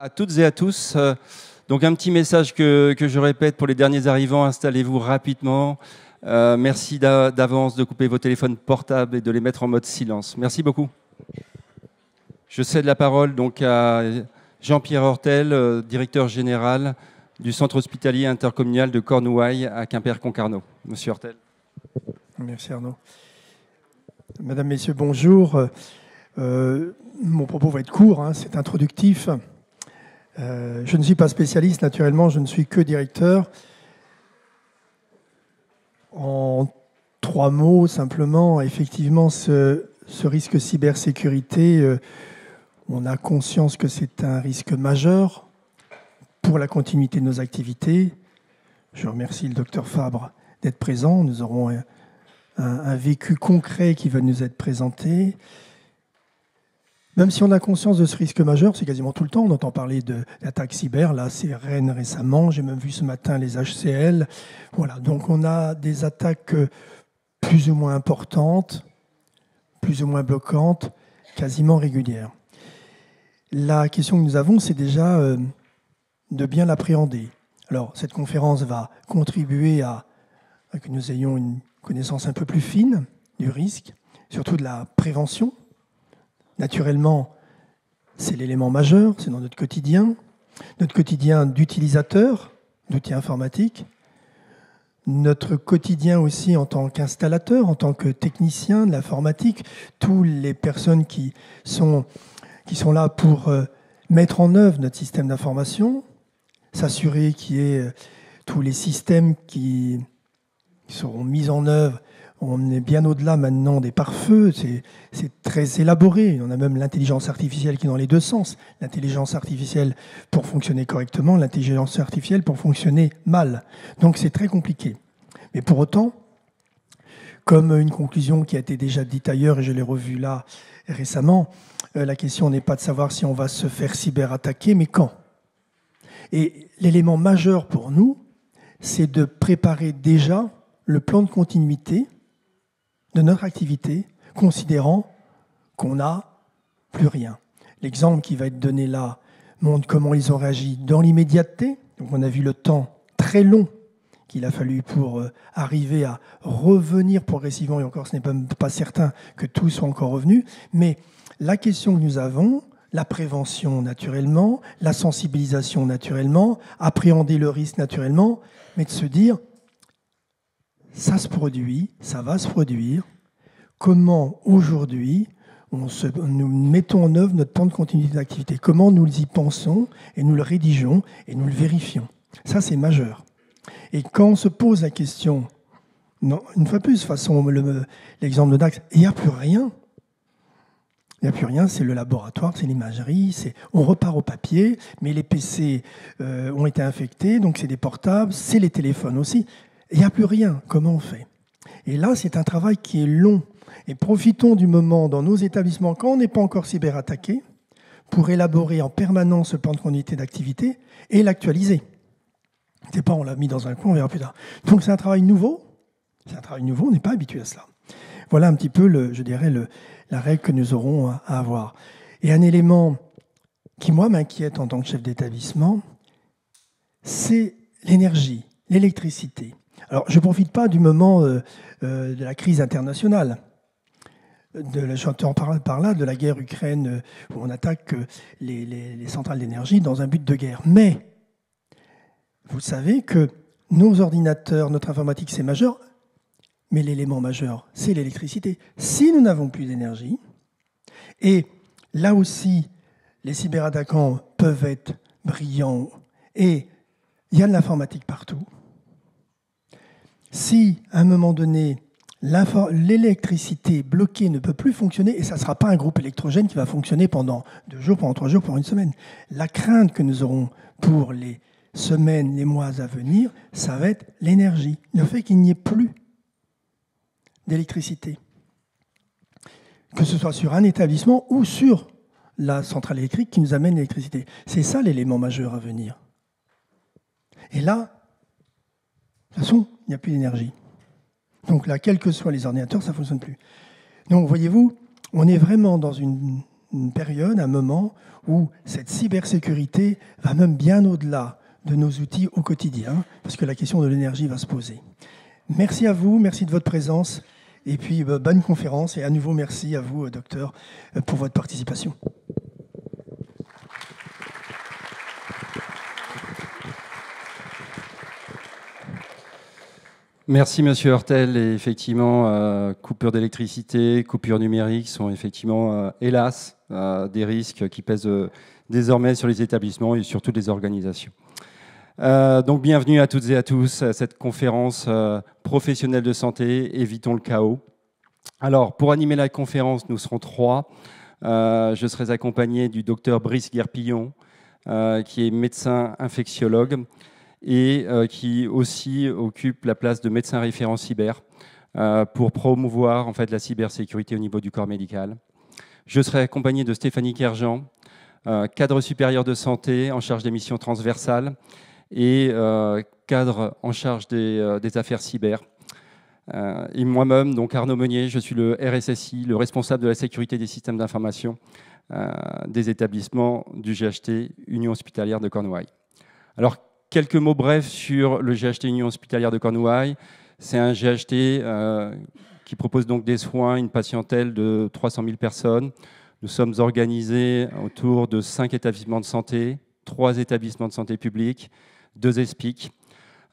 À toutes et à tous. Donc un petit message que je répète pour les derniers arrivants, installez-vous rapidement. Merci d'avance de couper vos téléphones portables et de les mettre en mode silence. Merci beaucoup. Je cède la parole donc à Jean-Pierre Hortel, directeur général du centre hospitalier intercommunal de Cornouailles à Quimper-Concarneau. Monsieur Hortel. Merci Arnaud. Mesdames, Messieurs, bonjour. Mon propos va être court, c'est introductif. Je ne suis pas spécialiste, naturellement, je ne suis que directeur. En 3 mots, simplement, effectivement, ce risque cybersécurité, on a conscience que c'est un risque majeur pour la continuité de nos activités. Je remercie le docteur Fabre d'être présent. Nous aurons un vécu concret qui va nous être présenté. Même si on a conscience de ce risque majeur, c'est quasiment tout le temps, on entend parler d'attaques cyber, là c'est Rennes récemment, j'ai même vu ce matin les HCL. Voilà, donc on a des attaques plus ou moins importantes, plus ou moins bloquantes, quasiment régulières. La question que nous avons, c'est déjà de bien l'appréhender. Alors cette conférence va contribuer à que nous ayons une connaissance un peu plus fine du risque, surtout de la prévention. Naturellement, c'est l'élément majeur, c'est dans notre quotidien d'utilisateur d'outils informatiques, notre quotidien aussi en tant qu'installateur, en tant que technicien de l'informatique, toutes les personnes qui sont là pour mettre en œuvre notre système d'information, s'assurer qu'il y ait tous les systèmes qui seront mis en œuvre. On est bien au-delà maintenant des pare-feux, c'est très élaboré. On a même l'intelligence artificielle qui est dans les deux sens. L'intelligence artificielle pour fonctionner correctement, l'intelligence artificielle pour fonctionner mal. Donc c'est très compliqué. Mais pour autant, comme une conclusion qui a été déjà dite ailleurs, et je l'ai revue là récemment, la question n'est pas de savoir si on va se faire cyberattaquer, mais quand. Et l'élément majeur pour nous, c'est de préparer déjà le plan de continuité de notre activité, considérant qu'on n'a plus rien. L'exemple qui va être donné là montre comment ils ont réagi dans l'immédiateté. Donc on a vu le temps très long qu'il a fallu pour arriver à revenir progressivement, et encore ce n'est pas certain que tout soit encore revenu, mais la question que nous avons, la prévention naturellement, la sensibilisation naturellement, appréhender le risque naturellement, mais de se dire ça se produit, ça va se produire. Comment aujourd'hui nous mettons en œuvre notre plan de continuité d'activité? Comment nous y pensons et nous le rédigeons et nous le vérifions? Ça, c'est majeur. Et quand on se pose la question, non, une fois plus, façon l'exemple de Dax, il n'y a plus rien. Il n'y a plus rien, c'est le laboratoire, c'est l'imagerie, on repart au papier, mais les PC ont été infectés, donc c'est des portables, c'est les téléphones aussi. Il n'y a plus rien. Comment on fait? Et là, c'est un travail qui est long. Et profitons du moment dans nos établissements, quand on n'est pas encore cyberattaqué, pour élaborer en permanence ce plan de continuité d'activité et l'actualiser. C'est pas on l'a mis dans un coin, on verra plus tard. Donc c'est un travail nouveau. C'est un travail nouveau, on n'est pas habitué à cela. Voilà un petit peu, la règle que nous aurons à avoir. Et un élément qui, moi, m'inquiète en tant que chef d'établissement, c'est l'énergie, l'électricité. Alors, je ne profite pas du moment de la crise internationale. J'entends par là de la guerre Ukraine où on attaque les centrales d'énergie dans un but de guerre. Mais vous savez que nos ordinateurs, notre informatique, c'est majeur, mais l'élément majeur, c'est l'électricité. Si nous n'avons plus d'énergie, et là aussi, les cyberattaquants peuvent être brillants, et il y a de l'informatique partout. Si, à un moment donné, l'électricité bloquée ne peut plus fonctionner, et ça ne sera pas un groupe électrogène qui va fonctionner pendant 2 jours, pendant 3 jours, pendant 1 semaine. La crainte que nous aurons pour les semaines, les mois à venir, ça va être l'énergie. Le fait qu'il n'y ait plus d'électricité. Que ce soit sur un établissement ou sur la centrale électrique qui nous amène l'électricité. C'est ça l'élément majeur à venir. Et là, de toute façon, il n'y a plus d'énergie. Donc là, quels que soient les ordinateurs, ça ne fonctionne plus. Donc, voyez-vous, on est vraiment dans une une période, un moment où cette cybersécurité va même bien au-delà de nos outils au quotidien, parce que la question de l'énergie va se poser. Merci à vous, merci de votre présence, et puis bonne conférence, et à nouveau merci à vous, docteur, pour votre participation. Merci Monsieur Hurtel. Et effectivement, coupure d'électricité, coupure numérique sont effectivement, hélas, des risques qui pèsent désormais sur les établissements et surtout les organisations. Donc bienvenue à toutes et à tous à cette conférence professionnelle de santé, évitons le chaos. Alors pour animer la conférence, nous serons 3. Je serai accompagné du docteur Brice Guerpillon, qui est médecin infectiologue et qui aussi occupe la place de médecin référent cyber pour promouvoir en fait la cybersécurité au niveau du corps médical. Je serai accompagné de Stéphanie Kerjean, cadre supérieur de santé en charge des missions transversales et cadre en charge des affaires cyber. Et moi-même, donc Arnaud Meunier, je suis le RSSI, le responsable de la sécurité des systèmes d'information des établissements du GHT Union Hospitalière de Cornouailles. Alors, quelques mots brefs sur le GHT Union Hospitalière de Cornouailles. C'est un GHT qui propose donc des soins, une patientèle de 300 000 personnes. Nous sommes organisés autour de 5 établissements de santé, 3 établissements de santé publics, 2 ESPIC.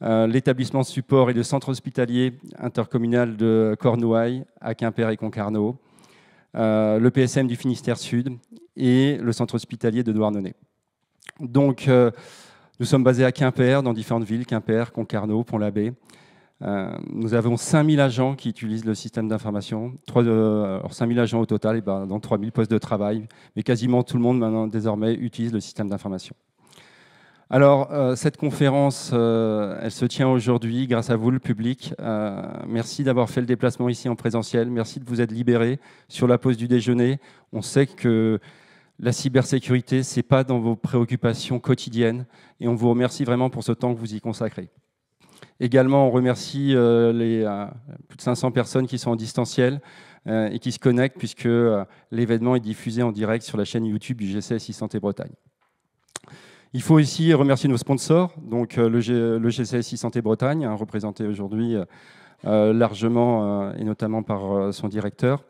L'établissement support est le centre hospitalier intercommunal de Cornouailles, à Quimper et Concarneau, le PSM du Finistère Sud et le centre hospitalier de Douarnenez. Donc, nous sommes basés à Quimper, dans différentes villes, Quimper, Concarneau, Pont-l'Abbé. Nous avons 5000 agents qui utilisent le système d'information, 5000 agents au total, et dans 3000 postes de travail, mais quasiment tout le monde maintenant désormais utilise le système d'information. Alors, cette conférence, elle se tient aujourd'hui grâce à vous, le public. Merci d'avoir fait le déplacement ici en présentiel. Merci de vous être libérés sur la pause du déjeuner. On sait que la cybersécurité, ce n'est pas dans vos préoccupations quotidiennes. Et on vous remercie vraiment pour ce temps que vous y consacrez. Également, on remercie les plus de 500 personnes qui sont en distanciel et qui se connectent, puisque l'événement est diffusé en direct sur la chaîne YouTube du GCSI Santé Bretagne. Il faut aussi remercier nos sponsors, donc le GCSI Santé Bretagne, représenté aujourd'hui largement et notamment par son directeur.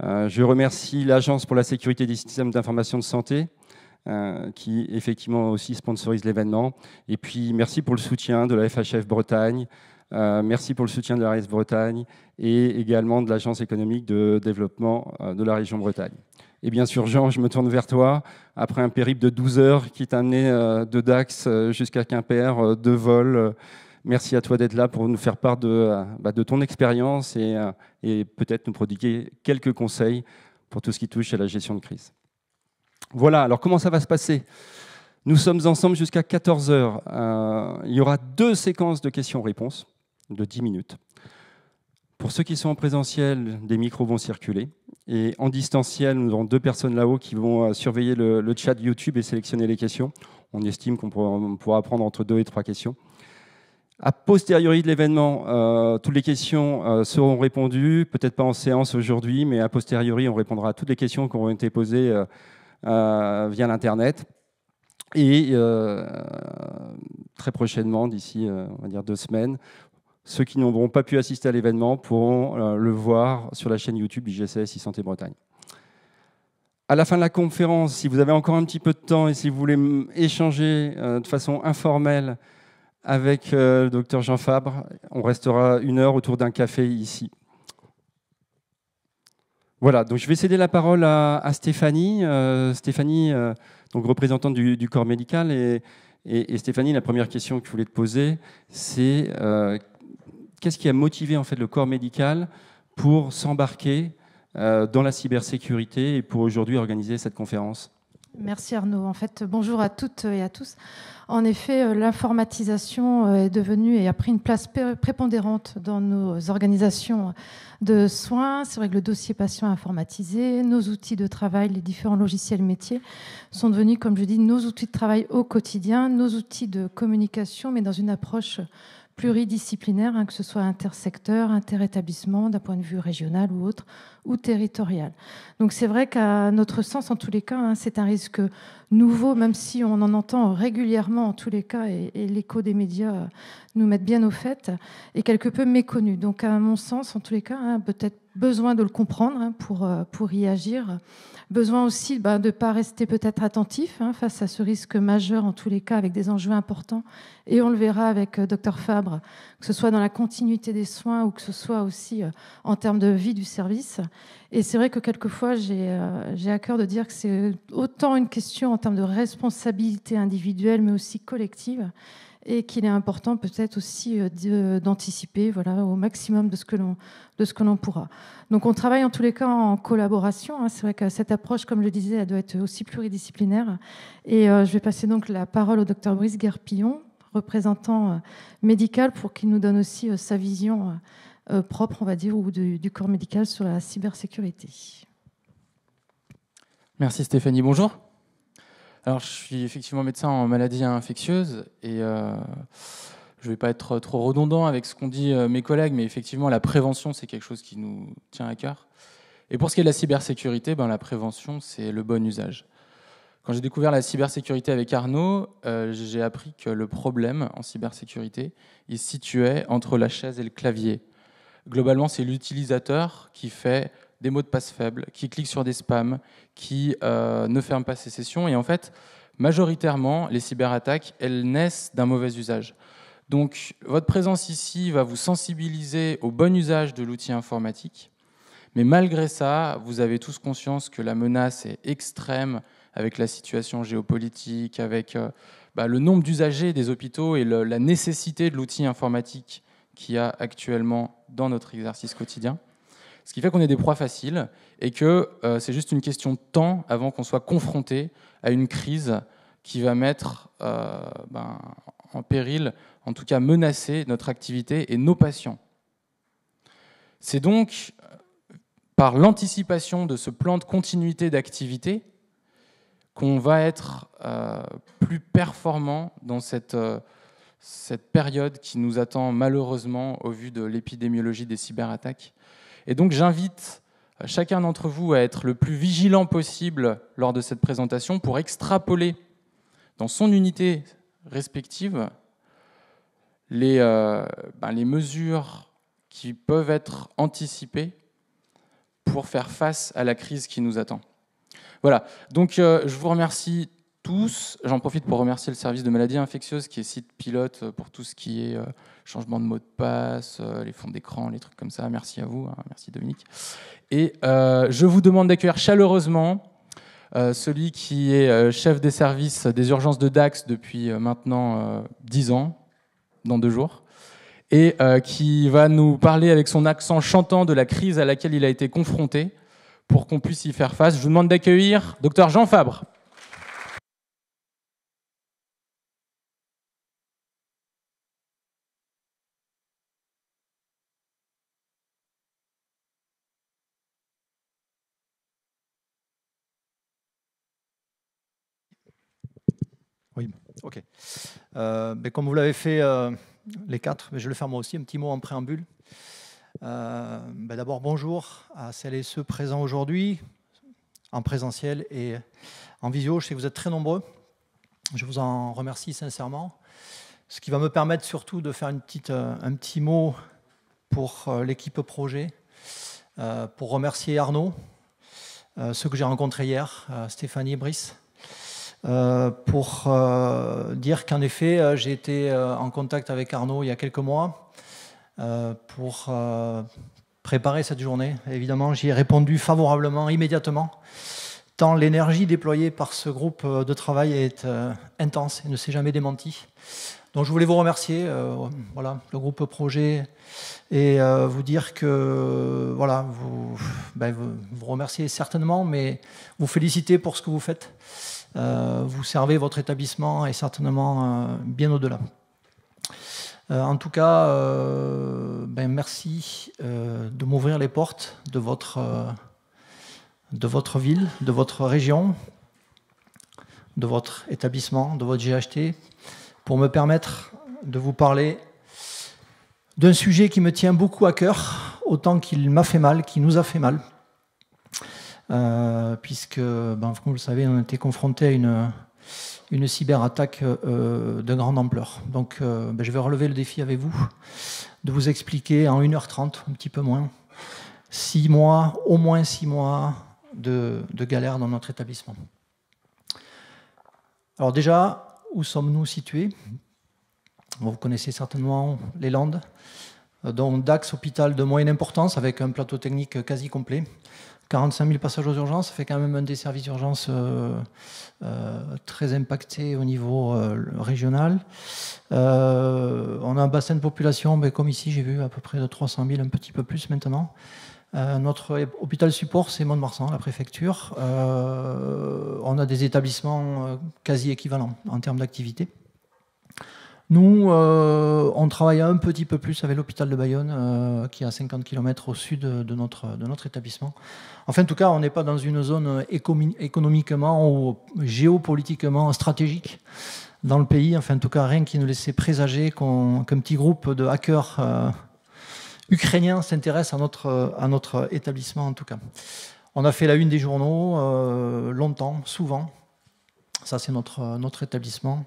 Je remercie l'Agence pour la sécurité des systèmes d'information de santé, qui effectivement aussi sponsorise l'événement. Et puis merci pour le soutien de la FHF Bretagne, merci pour le soutien de la RS Bretagne et également de l'Agence économique de développement de la région Bretagne. Et bien sûr, Jean, je me tourne vers toi. Après un périple de 12 heures qui t'a amené de Dax jusqu'à Quimper, 2 vols, merci à toi d'être là pour nous faire part de ton expérience et peut-être nous prodiguer quelques conseils pour tout ce qui touche à la gestion de crise. Voilà, alors comment ça va se passer ? Nous sommes ensemble jusqu'à 14 heures. Il y aura 2 séquences de questions-réponses de 10 minutes. Pour ceux qui sont en présentiel, des micros vont circuler. Et en distanciel, nous aurons 2 personnes là-haut qui vont surveiller le chat YouTube et sélectionner les questions. On estime qu'on pourra prendre entre 2 et 3 questions. A posteriori de l'événement, toutes les questions seront répondues, peut-être pas en séance aujourd'hui, mais a posteriori, on répondra à toutes les questions qui auront été posées via l'Internet. Et très prochainement, d'ici on va dire 2 semaines, ceux qui n'auront pas pu assister à l'événement pourront le voir sur la chaîne YouTube du GCSI Santé Bretagne. À la fin de la conférence, si vous avez encore un petit peu de temps et si vous voulez échanger de façon informelle avec le docteur Jean Fabre, on restera 1 heure autour d'un café ici. Voilà, donc je vais céder la parole à Stéphanie. Stéphanie, donc représentante du corps médical. Et Stéphanie, la première question que je voulais te poser, c'est qu'est-ce qui a motivé en fait, le corps médical pour s'embarquer dans la cybersécurité et pour aujourd'hui organiser cette conférence ? Merci Arnaud. En fait, bonjour à toutes et à tous. En effet, l'informatisation est devenue et a pris une place prépondérante dans nos organisations de soins. C'est vrai que le dossier patient informatisé, nos outils de travail, les différents logiciels métiers sont devenus, comme je dis, nos outils de travail au quotidien, nos outils de communication, mais dans une approche pluridisciplinaire, que ce soit intersecteur, interétablissement, d'un point de vue régional ou autre, ou territorial. Donc c'est vrai qu'à notre sens, en tous les cas, c'est un risque nouveau, même si on en entend régulièrement en tous les cas, et l'écho des médias nous met bien au fait, et quelque peu méconnu. Donc à mon sens, en tous les cas, peut-être besoin de le comprendre pour y agir. Besoin aussi de ne pas rester peut-être attentif face à ce risque majeur, en tous les cas, avec des enjeux importants. Et on le verra avec Dr Fabre, que ce soit dans la continuité des soins ou que ce soit aussi en termes de vie du service. Et c'est vrai que quelquefois, j'ai à cœur de dire que c'est autant une question en termes de responsabilité individuelle, mais aussi collective, et qu'il est important peut-être aussi d'anticiper au maximum de ce que l'on pourra. Donc on travaille en tous les cas en collaboration. C'est vrai que cette approche, comme je le disais, elle doit être aussi pluridisciplinaire. Et je vais passer donc la parole au Dr Brice Guerpillon, représentant médical, pour qu'il nous donne aussi sa vision propre, on va dire, ou du corps médical sur la cybersécurité. Merci Stéphanie, bonjour. Alors, je suis effectivement médecin en maladies infectieuses et je ne vais pas être trop redondant avec ce qu'ont dit mes collègues, mais effectivement, la prévention, c'est quelque chose qui nous tient à cœur. Et pour ce qui est de la cybersécurité, la prévention, c'est le bon usage. Quand j'ai découvert la cybersécurité avec Arnaud, j'ai appris que le problème en cybersécurité, il se situait entre la chaise et le clavier. Globalement, c'est l'utilisateur qui fait des mots de passe faibles, qui clique sur des spams, qui ne ferme pas ses sessions. Et en fait, majoritairement, les cyberattaques, elles naissent d'un mauvais usage. Donc, votre présence ici va vous sensibiliser au bon usage de l'outil informatique. Mais malgré ça, vous avez tous conscience que la menace est extrême avec la situation géopolitique, avec le nombre d'usagers des hôpitaux et la nécessité de l'outil informatique qu'il y a actuellement dans notre exercice quotidien. Ce qui fait qu'on est des proies faciles et que c'est juste une question de temps avant qu'on soit confronté à une crise qui va mettre en péril, en tout cas menacer notre activité et nos patients. C'est donc par l'anticipation de ce plan de continuité d'activité qu'on va être plus performant dans cette période qui nous attend malheureusement au vu de l'épidémiologie des cyberattaques. Et donc j'invite chacun d'entre vous à être le plus vigilant possible lors de cette présentation pour extrapoler dans son unité respective les mesures qui peuvent être anticipées pour faire face à la crise qui nous attend. Voilà, donc je vous remercie tous. J'en profite pour remercier le service de maladies infectieuses qui est site pilote pour tout ce qui est changement de mot de passe, les fonds d'écran, les trucs comme ça. Merci à vous, merci Dominique. Et je vous demande d'accueillir chaleureusement celui qui est chef des services des urgences de Dax depuis maintenant 10 ans, dans 2 jours, et qui va nous parler avec son accent chantant de la crise à laquelle il a été confronté pour qu'on puisse y faire face. Je vous demande d'accueillir Dr Jean Fabre. Oui, ok. Mais comme vous l'avez fait les 4, mais je vais le faire moi aussi, un petit mot en préambule. D'abord, bonjour à celles et ceux présents aujourd'hui, en présentiel et en visio. Je sais que vous êtes très nombreux. Je vous en remercie sincèrement. Ce qui va me permettre surtout de faire un petit mot pour l'équipe projet, pour remercier Arnaud, ceux que j'ai rencontrés hier, Stéphanie et Brice, pour dire qu'en effet, j'ai été en contact avec Arnaud il y a quelques mois pour préparer cette journée. Évidemment, j'y ai répondu favorablement, immédiatement, tant l'énergie déployée par ce groupe de travail est intense et ne s'est jamais démentie. Donc je voulais vous remercier, le groupe projet, et vous dire que vous remerciez certainement, mais vous félicitez pour ce que vous faites. Vous servez votre établissement et certainement bien au-delà. En tout cas, merci de m'ouvrir les portes de votre ville, de votre région, de votre établissement, de votre GHT, pour me permettre de vous parler d'un sujet qui me tient beaucoup à cœur, autant qu'il m'a fait mal, qu'il nous a fait mal. Puisque, comme vous le savez, on a été confronté à une cyberattaque de grande ampleur. Donc je vais relever le défi avec vous, de vous expliquer en 1h30, un petit peu moins, 6 mois, au moins 6 mois de galère dans notre établissement. Alors déjà, où sommes-nous situés? Vous connaissez certainement les Landes, dont Dax, hôpital de moyenne importance, avec un plateau technique quasi complet. 45 000 passages aux urgences, ça fait quand même un des services d'urgence très impacté au niveau régional. On a un bassin de population, comme ici, j'ai vu, à peu près de 300 000, un petit peu plus maintenant. Notre hôpital support, c'est Mont-de-Marsan, la préfecture. On a des établissements quasi équivalents en termes d'activité. Nous, on travaille un petit peu plus avec l'hôpital de Bayonne, qui est à 50 km au sud de notre établissement. Enfin, en tout cas, on n'est pas dans une zone économiquement ou géopolitiquement stratégique dans le pays. Enfin, en tout cas, rien qui nous laissait présager qu'un petit groupe de hackers ukrainiens s'intéresse à notre établissement, en tout cas. On a fait la une des journaux, longtemps, souvent. Ça, c'est notre établissement.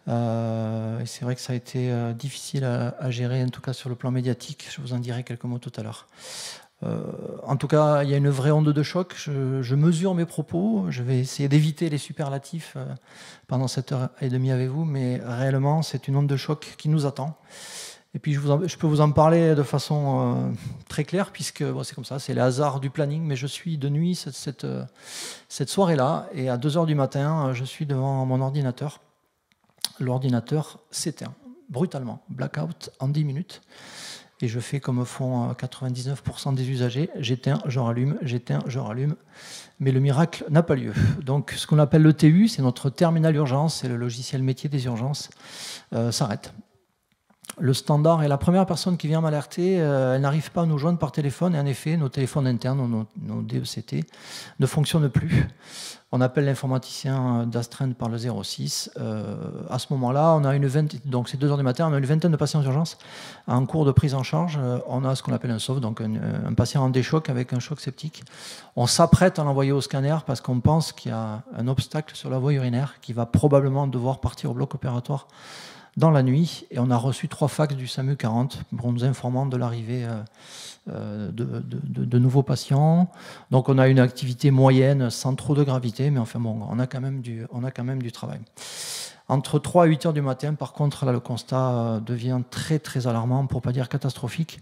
Et c'est vrai que ça a été difficile à gérer, en tout cas sur le plan médiatique. Je vous en dirai quelques mots tout à l'heure. En tout cas, il y a une vraie onde de choc. Je mesure mes propos. Je vais essayer d'éviter les superlatifs pendant cette heure et demie avec vous, mais réellement, c'est une onde de choc qui nous attend. Et puis, je peux vous en parler de façon très claire, puisque c'est comme ça, c'est les hasards du planning, mais je suis de nuit cette soirée-là, et à 2h du matin, je suis devant mon ordinateur. L'ordinateur s'éteint brutalement, blackout en 10 minutes. Et je fais comme font 99% des usagers, j'éteins, je rallume, mais le miracle n'a pas lieu. Donc ce qu'on appelle le TU, c'est notre terminal urgence, c'est le logiciel métier des urgences, s'arrête. Le standard est la première personne qui vient m'alerter, elle n'arrive pas à nous joindre par téléphone, et en effet, nos téléphones internes, nos DECT, ne fonctionnent plus. On appelle l'informaticien d'astreinte par le 06. À ce moment-là, on a donc c'est 2h du matin, on a une vingtaine de patients d'urgence en cours de prise en charge. On a ce qu'on appelle un SOF, donc un patient en déchoc avec un choc septique. On s'apprête à l'envoyer au scanner parce qu'on pense qu'il y a un obstacle sur la voie urinaire qui va probablement devoir partir au bloc opératoire dans la nuit, et on a reçu 3 fax du SAMU 40 pour nous informant de l'arrivée de nouveaux patients. Donc on a une activité moyenne sans trop de gravité, mais enfin bon, on a quand même du travail. Entre 3 et 8 heures du matin, par contre, là, le constat devient très très alarmant, pour ne pas dire catastrophique.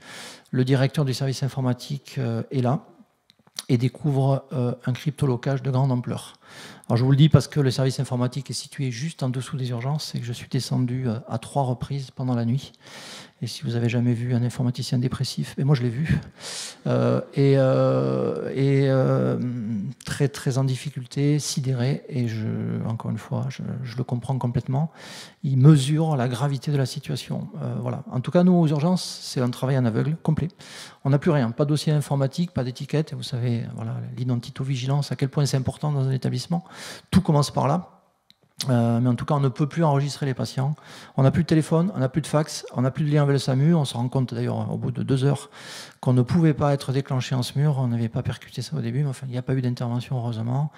Le directeur du service informatique est là et découvre un cryptolocage de grande ampleur. Alors je vous le dis parce que le service informatique est situé juste en dessous des urgences et que je suis descendu à 3 reprises pendant la nuit. Et si vous avez jamais vu un informaticien dépressif, et moi je l'ai vu, très très en difficulté, sidéré, et encore une fois, je le comprends complètement. Il mesure la gravité de la situation. Voilà. En tout cas, nous aux urgences, c'est un travail en aveugle complet. On n'a plus rien, pas de dossier informatique, pas d'étiquette. Et vous savez, voilà, l'identitovigilance, à quel point c'est important dans un établissement. Tout commence par là. Mais en tout cas, on ne peut plus enregistrer les patients. On n'a plus de téléphone, on n'a plus de fax, on n'a plus de lien avec le SAMU. On se rend compte d'ailleurs au bout de 2 heures qu'on ne pouvait pas être déclenché en SMUR. On n'avait pas percuté ça au début, mais enfin, il n'y a pas eu d'intervention, heureusement.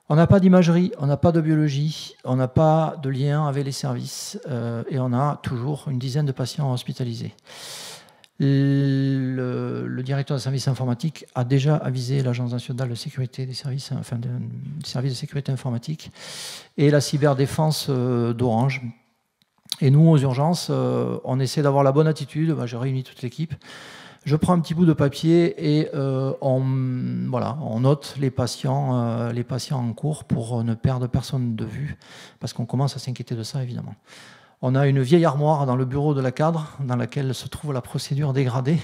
On n'a pas d'imagerie, on n'a pas de biologie, on n'a pas de lien avec les services, et on a toujours une dizaine de patients hospitalisés. Le directeur de service informatique a déjà avisé l'Agence nationale de sécurité des services, enfin des services de sécurité informatique, et la cyberdéfense d'Orange. Et nous, aux urgences, on essaie d'avoir la bonne attitude. J'ai réuni toute l'équipe. Je prends un petit bout de papier et on note les patients en cours pour ne perdre personne de vue, parce qu'on commence à s'inquiéter de ça, évidemment. On a une vieille armoire dans le bureau de la cadre dans laquelle se trouve la procédure dégradée.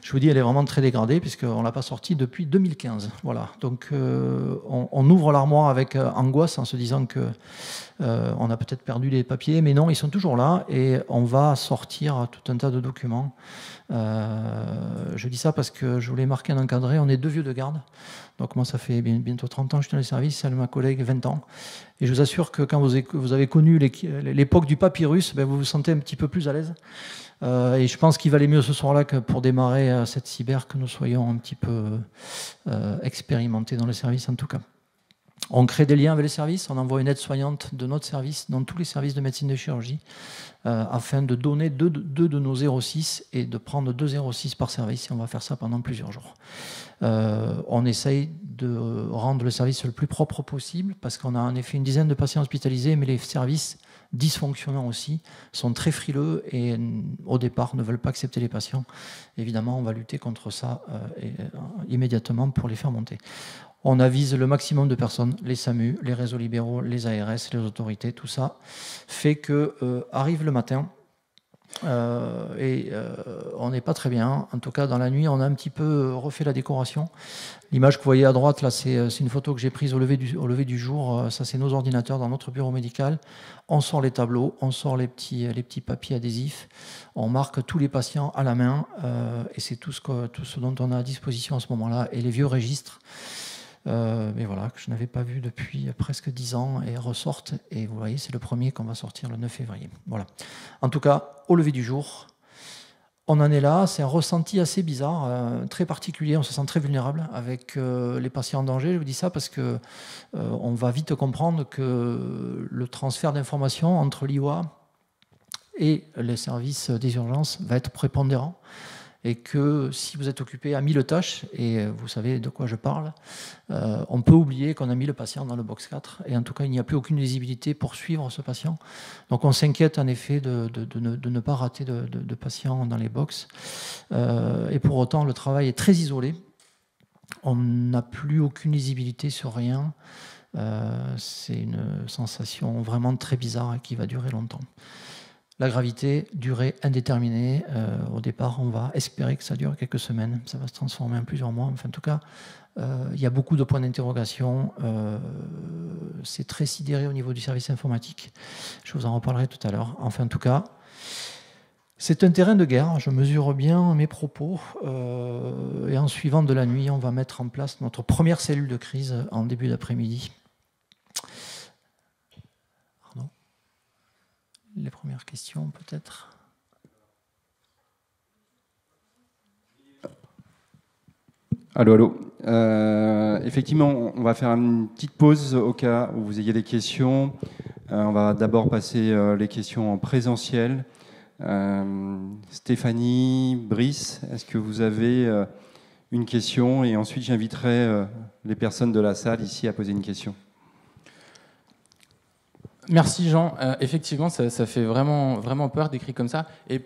Je vous dis, elle est vraiment très dégradée puisqu'on ne l'a pas sortie depuis 2015. Voilà. Donc on ouvre l'armoire avec angoisse en se disant qu'on a peut-être perdu les papiers, mais non, ils sont toujours là et on va sortir tout un tas de documents. Je dis ça parce que je voulais marquer un encadré. On est 2 vieux de garde. Donc moi, ça fait bientôt 30 ans que je suis dans les services, celle de ma collègue 20 ans. Et je vous assure que quand vous avez connu l'époque du papyrus, ben vous vous sentez un petit peu plus à l'aise. Et je pense qu'il valait mieux ce soir-là que pour démarrer cette cyber que nous soyons un petit peu expérimentés dans les services en tout cas. On crée des liens avec les services, on envoie une aide-soignante de notre service dans tous les services de médecine de chirurgie afin de donner deux de nos 06 et de prendre 2 06 par service et on va faire ça pendant plusieurs jours. On essaye de rendre le service le plus propre possible parce qu'on a en effet une dizaine de patients hospitalisés mais les services dysfonctionnants aussi sont très frileux et au départ ne veulent pas accepter les patients. Évidemment, on va lutter contre ça immédiatement pour les faire monter. On avise le maximum de personnes, les SAMU, les réseaux libéraux, les ARS, les autorités, tout ça fait que arrive le matin on n'est pas très bien. En tout cas, dans la nuit, on a un petit peu refait la décoration. L'image que vous voyez à droite, là, c'est une photo que j'ai prise au lever du jour. Ça, c'est nos ordinateurs dans notre bureau médical. On sort les tableaux, on sort les petits papiers adhésifs. On marque tous les patients à la main et c'est tout ce dont on a à disposition à ce moment-là. Et les vieux registres. Mais voilà, que je n'avais pas vu depuis presque 10 ans et ressortent. Et vous voyez, c'est le premier qu'on va sortir le 9 février. Voilà. En tout cas, au lever du jour, on en est là. C'est un ressenti assez bizarre, très particulier. On se sent très vulnérable avec les patients en danger. Je vous dis ça parce que on va vite comprendre que le transfert d'informations entre l'IOA et les services des urgences va être prépondérant. Et que si vous êtes occupé à 1000 tâches, et vous savez de quoi je parle, on peut oublier qu'on a mis le patient dans le box 4, et en tout cas, il n'y a plus aucune visibilité pour suivre ce patient. Donc on s'inquiète en effet de ne pas rater de patients dans les box. Et pour autant, le travail est très isolé. On n'a plus aucune visibilité sur rien. C'est une sensation vraiment très bizarre et qui va durer longtemps. La gravité, durée indéterminée. Au départ, on va espérer que ça dure quelques semaines. Ça va se transformer en plusieurs mois. Enfin, en tout cas, il y a beaucoup de points d'interrogation. C'est très sidéré au niveau du service informatique. Je vous en reparlerai tout à l'heure. Enfin, en tout cas, c'est un terrain de guerre. Je mesure bien mes propos. Et en suivant de la nuit, on va mettre en place notre première cellule de crise en début d'après-midi. Les premières questions, peut-être. Allô. Effectivement, on va faire une petite pause au cas où vous ayez des questions. On va d'abord passer les questions en présentiel. Stéphanie, Brice, est-ce que vous avez une question? Et ensuite, j'inviterai les personnes de la salle ici à poser une question. Merci Jean. Effectivement, ça fait vraiment peur décrit comme ça. Et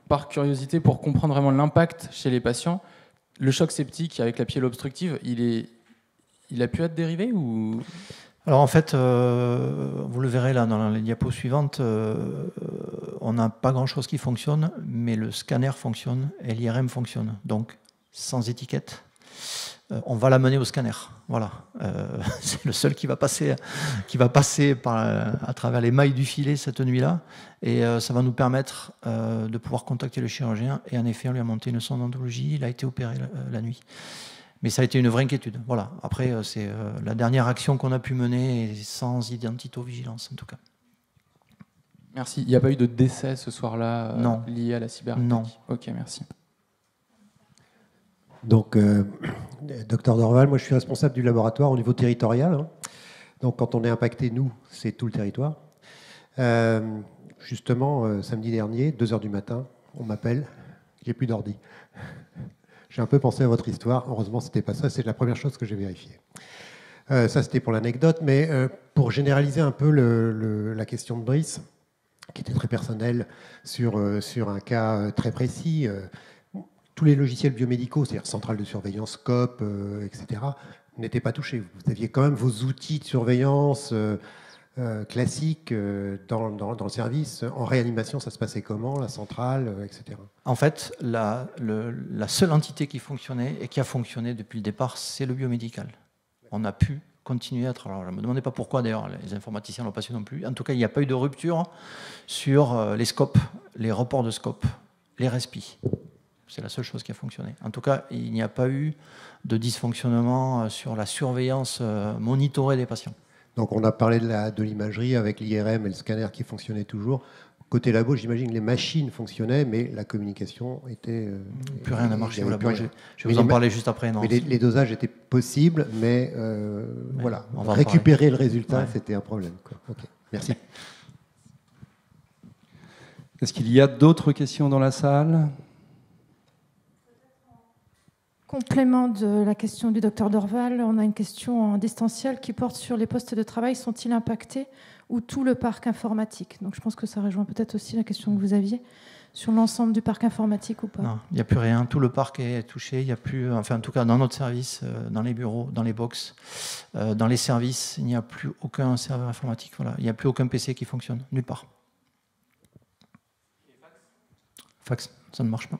par curiosité, pour comprendre vraiment l'impact chez les patients, le choc septique avec la pielle obstructive, il a pu être dérivé ou... Alors en fait, vous le verrez là dans les diapos suivantes, on n'a pas grand-chose qui fonctionne, mais le scanner fonctionne et l'IRM fonctionne. Donc, sans étiquette. On va l'amener au scanner. Voilà. C'est le seul qui va passer à travers les mailles du filet cette nuit-là. Et ça va nous permettre de pouvoir contacter le chirurgien. Et en effet, on lui a monté une sonde d'endologie. Il a été opéré la nuit. Mais ça a été une vraie inquiétude. Voilà. Après, c'est la dernière action qu'on a pu mener sans identito-vigilance, en tout cas. Merci. Il n'y a pas eu de décès ce soir-là lié à la cyberattaque? Non. Ok, merci. Donc, docteur Dorval, moi je suis responsable du laboratoire au niveau territorial. Hein. Donc quand on est impacté, nous, c'est tout le territoire. Justement, samedi dernier, 2h du matin, on m'appelle, j'ai plus d'ordi. J'ai un peu pensé à votre histoire, heureusement c'était pas ça, c'est la première chose que j'ai vérifiée. Ça c'était pour l'anecdote, mais pour généraliser un peu la question de Brice, qui était très personnelle sur un cas très précis, tous les logiciels biomédicaux, c'est-à-dire centrale de surveillance, SCOP, etc., n'étaient pas touchés. Vous aviez quand même vos outils de surveillance classiques dans le service. En réanimation, ça se passait comment? La centrale, etc. En fait, la seule entité qui fonctionnait et qui a fonctionné depuis le départ, c'est le biomédical. On a pu continuer à travailler. Alors, je ne me demandais pas pourquoi, d'ailleurs, les informaticiens ne l'ont pas su non plus. En tout cas, il n'y a pas eu de rupture sur les scopes, les reports de scopes, les respi. C'est la seule chose qui a fonctionné. En tout cas, il n'y a pas eu de dysfonctionnement sur la surveillance monitorée des patients. Donc on a parlé de l'imagerie avec l'IRM et le scanner qui fonctionnaient toujours. Côté labo, j'imagine que les machines fonctionnaient, mais la communication était... plus rien n'a marché au labo. Je vais mais vous en parler juste après. Non, mais les dosages étaient possibles, mais voilà, on va récupérer le résultat, c'était un problème, quoi. Okay. Merci. Est-ce qu'il y a d'autres questions dans la salle? Complément de la question du docteur Dorval, on a une question en distanciel qui porte sur les postes de travail sont-ils impactés ou tout le parc informatique? Donc je pense que ça rejoint peut-être aussi la question que vous aviez sur l'ensemble du parc informatique ou pas. Non, il n'y a plus rien. Tout le parc est touché. Il n'y a plus, enfin en tout cas dans notre service, dans les bureaux, dans les box, dans les services, il n'y a plus aucun serveur informatique. Voilà, il n'y a plus aucun PC qui fonctionne nulle part. Fax, ça ne marche pas.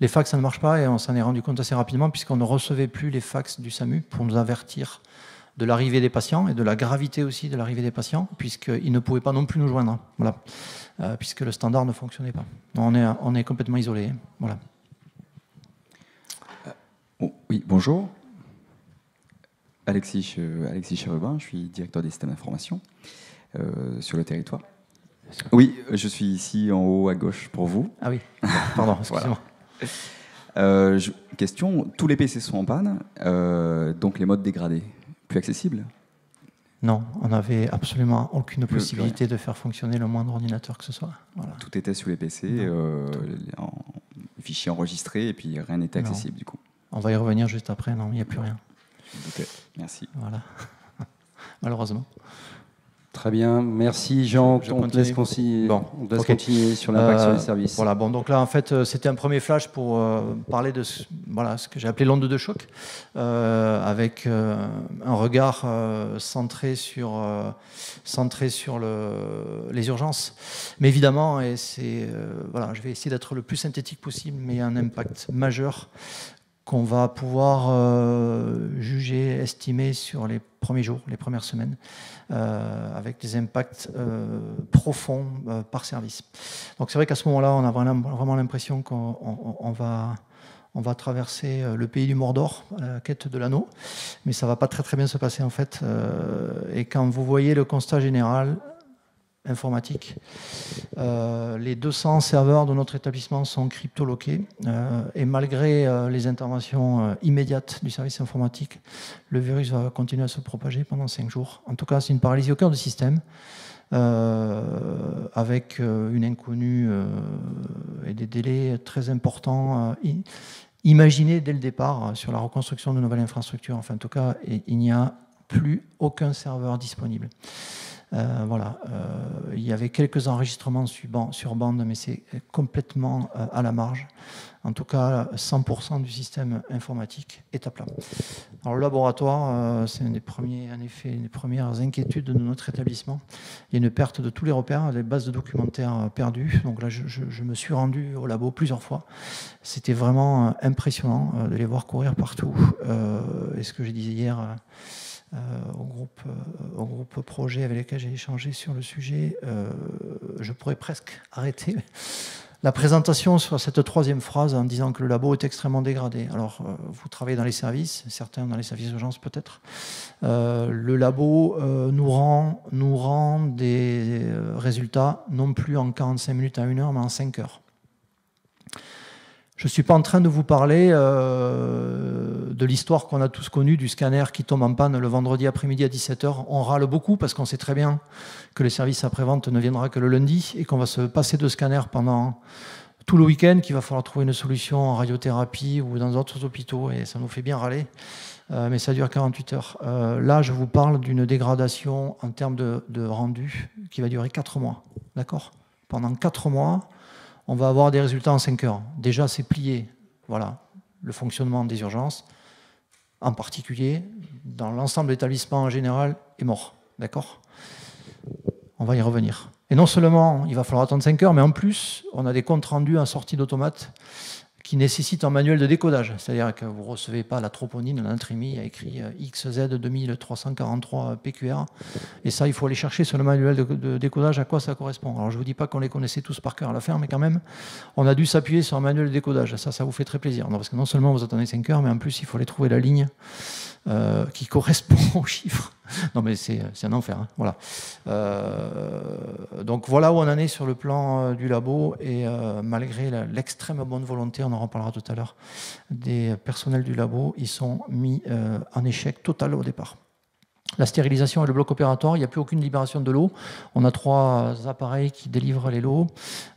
Les fax, ça ne marche pas et on s'en est rendu compte assez rapidement puisqu'on ne recevait plus les fax du SAMU pour nous avertir de l'arrivée des patients et de la gravité aussi de l'arrivée des patients puisqu'ils ne pouvaient pas non plus nous joindre. Voilà. Puisque le standard ne fonctionnait pas. On est complètement isolé. Voilà. Oui, bonjour. Alexis Cherubin, je suis directeur des systèmes d'information sur le territoire. Oui, je suis ici en haut à gauche pour vous. Ah oui, pardon, excusez-moi. Question, tous les PC sont en panne, donc les modes dégradés, plus accessibles? Non, on n'avait absolument aucune possibilité de faire fonctionner le moindre ordinateur que ce soit. Voilà. Tout était sur les PC, fichiers enregistrés, et puis rien n'était accessible du coup. On va y revenir juste après, non, il n'y a plus rien. Merci. Voilà. Malheureusement. Très bien, merci Jean. On te laisse continuer sur l'impact sur les services. Voilà, bon, donc là en fait c'était un premier flash pour parler de ce que j'ai appelé l'onde de choc, avec un regard centré sur les urgences. Mais évidemment, et je vais essayer d'être le plus synthétique possible, mais il y a un impact majeur qu'on va pouvoir juger, estimer sur les premiers jours, les premières semaines, avec des impacts profonds par service. Donc c'est vrai qu'à ce moment-là, on a vraiment l'impression qu'on va traverser le pays du Mordor à la quête de l'anneau, mais ça ne va pas très très bien se passer en fait. Et quand vous voyez le constat général informatique, les 200 serveurs de notre établissement sont cryptoloqués et malgré les interventions immédiates du service informatique, le virus va continuer à se propager pendant 5 jours. En tout cas, c'est une paralysie au cœur du système avec une inconnue et des délais très importants imaginés dès le départ sur la reconstruction de nouvelles infrastructures. Enfin, en tout cas, il n'y a plus aucun serveur disponible. Il y avait quelques enregistrements sur bande, mais c'est complètement à la marge. En tout cas, 100% du système informatique est à plat. Alors, le laboratoire, c'est une des premières inquiétudes de notre établissement. Il y a une perte de tous les repères, des bases de documentaires perdues. Donc là, je me suis rendu au labo plusieurs fois. C'était vraiment impressionnant de les voir courir partout. Et ce que je disais hier au groupe projet avec lequel j'ai échangé sur le sujet, je pourrais presque arrêter la présentation sur cette troisième phrase en disant que le labo est extrêmement dégradé. Alors, vous travaillez dans les services, certains dans les services d'urgence peut-être. Le labo nous rend des résultats non plus en 45 minutes à 1 heure, mais en 5 heures. Je ne suis pas en train de vous parler de l'histoire qu'on a tous connue du scanner qui tombe en panne le vendredi après-midi à 17h. On râle beaucoup parce qu'on sait très bien que les services après-vente ne viendra que le lundi et qu'on va se passer de scanner pendant tout le week-end, qu'il va falloir trouver une solution en radiothérapie ou dans d'autres hôpitaux et ça nous fait bien râler. Mais ça dure 48 heures. Là, je vous parle d'une dégradation en termes de rendu qui va durer 4 mois. D'accord ? Pendant 4 mois, on va avoir des résultats en 5 heures. Déjà, c'est plié. Voilà, le fonctionnement des urgences, en particulier, dans l'ensemble de l'établissement en général, est mort. D'accord ? On va y revenir. Et non seulement il va falloir attendre 5 heures, mais en plus, on a des comptes rendus en sortie d'automate qui nécessite un manuel de décodage. C'est-à-dire que vous ne recevez pas la troponine, la natrémie, il y a écrit XZ 2343 PQR. Et ça, il faut aller chercher sur le manuel de décodage à quoi ça correspond. Alors je ne vous dis pas qu'on les connaissait tous par cœur à la fin, mais quand même, on a dû s'appuyer sur un manuel de décodage. Ça vous fait très plaisir. Non, parce que non seulement vous attendez 5 heures, mais en plus, il faut aller trouver la ligne qui correspond aux chiffres. Non, mais c'est un enfer. Hein. Voilà. Donc voilà où on en est sur le plan du labo. Et malgré l'extrême bonne volonté, on en reparlera tout à l'heure, des personnels du labo, ils sont mis en échec total au départ. La stérilisation et le bloc opératoire, il n'y a plus aucune libération de l'eau. On a 3 appareils qui délivrent les lots.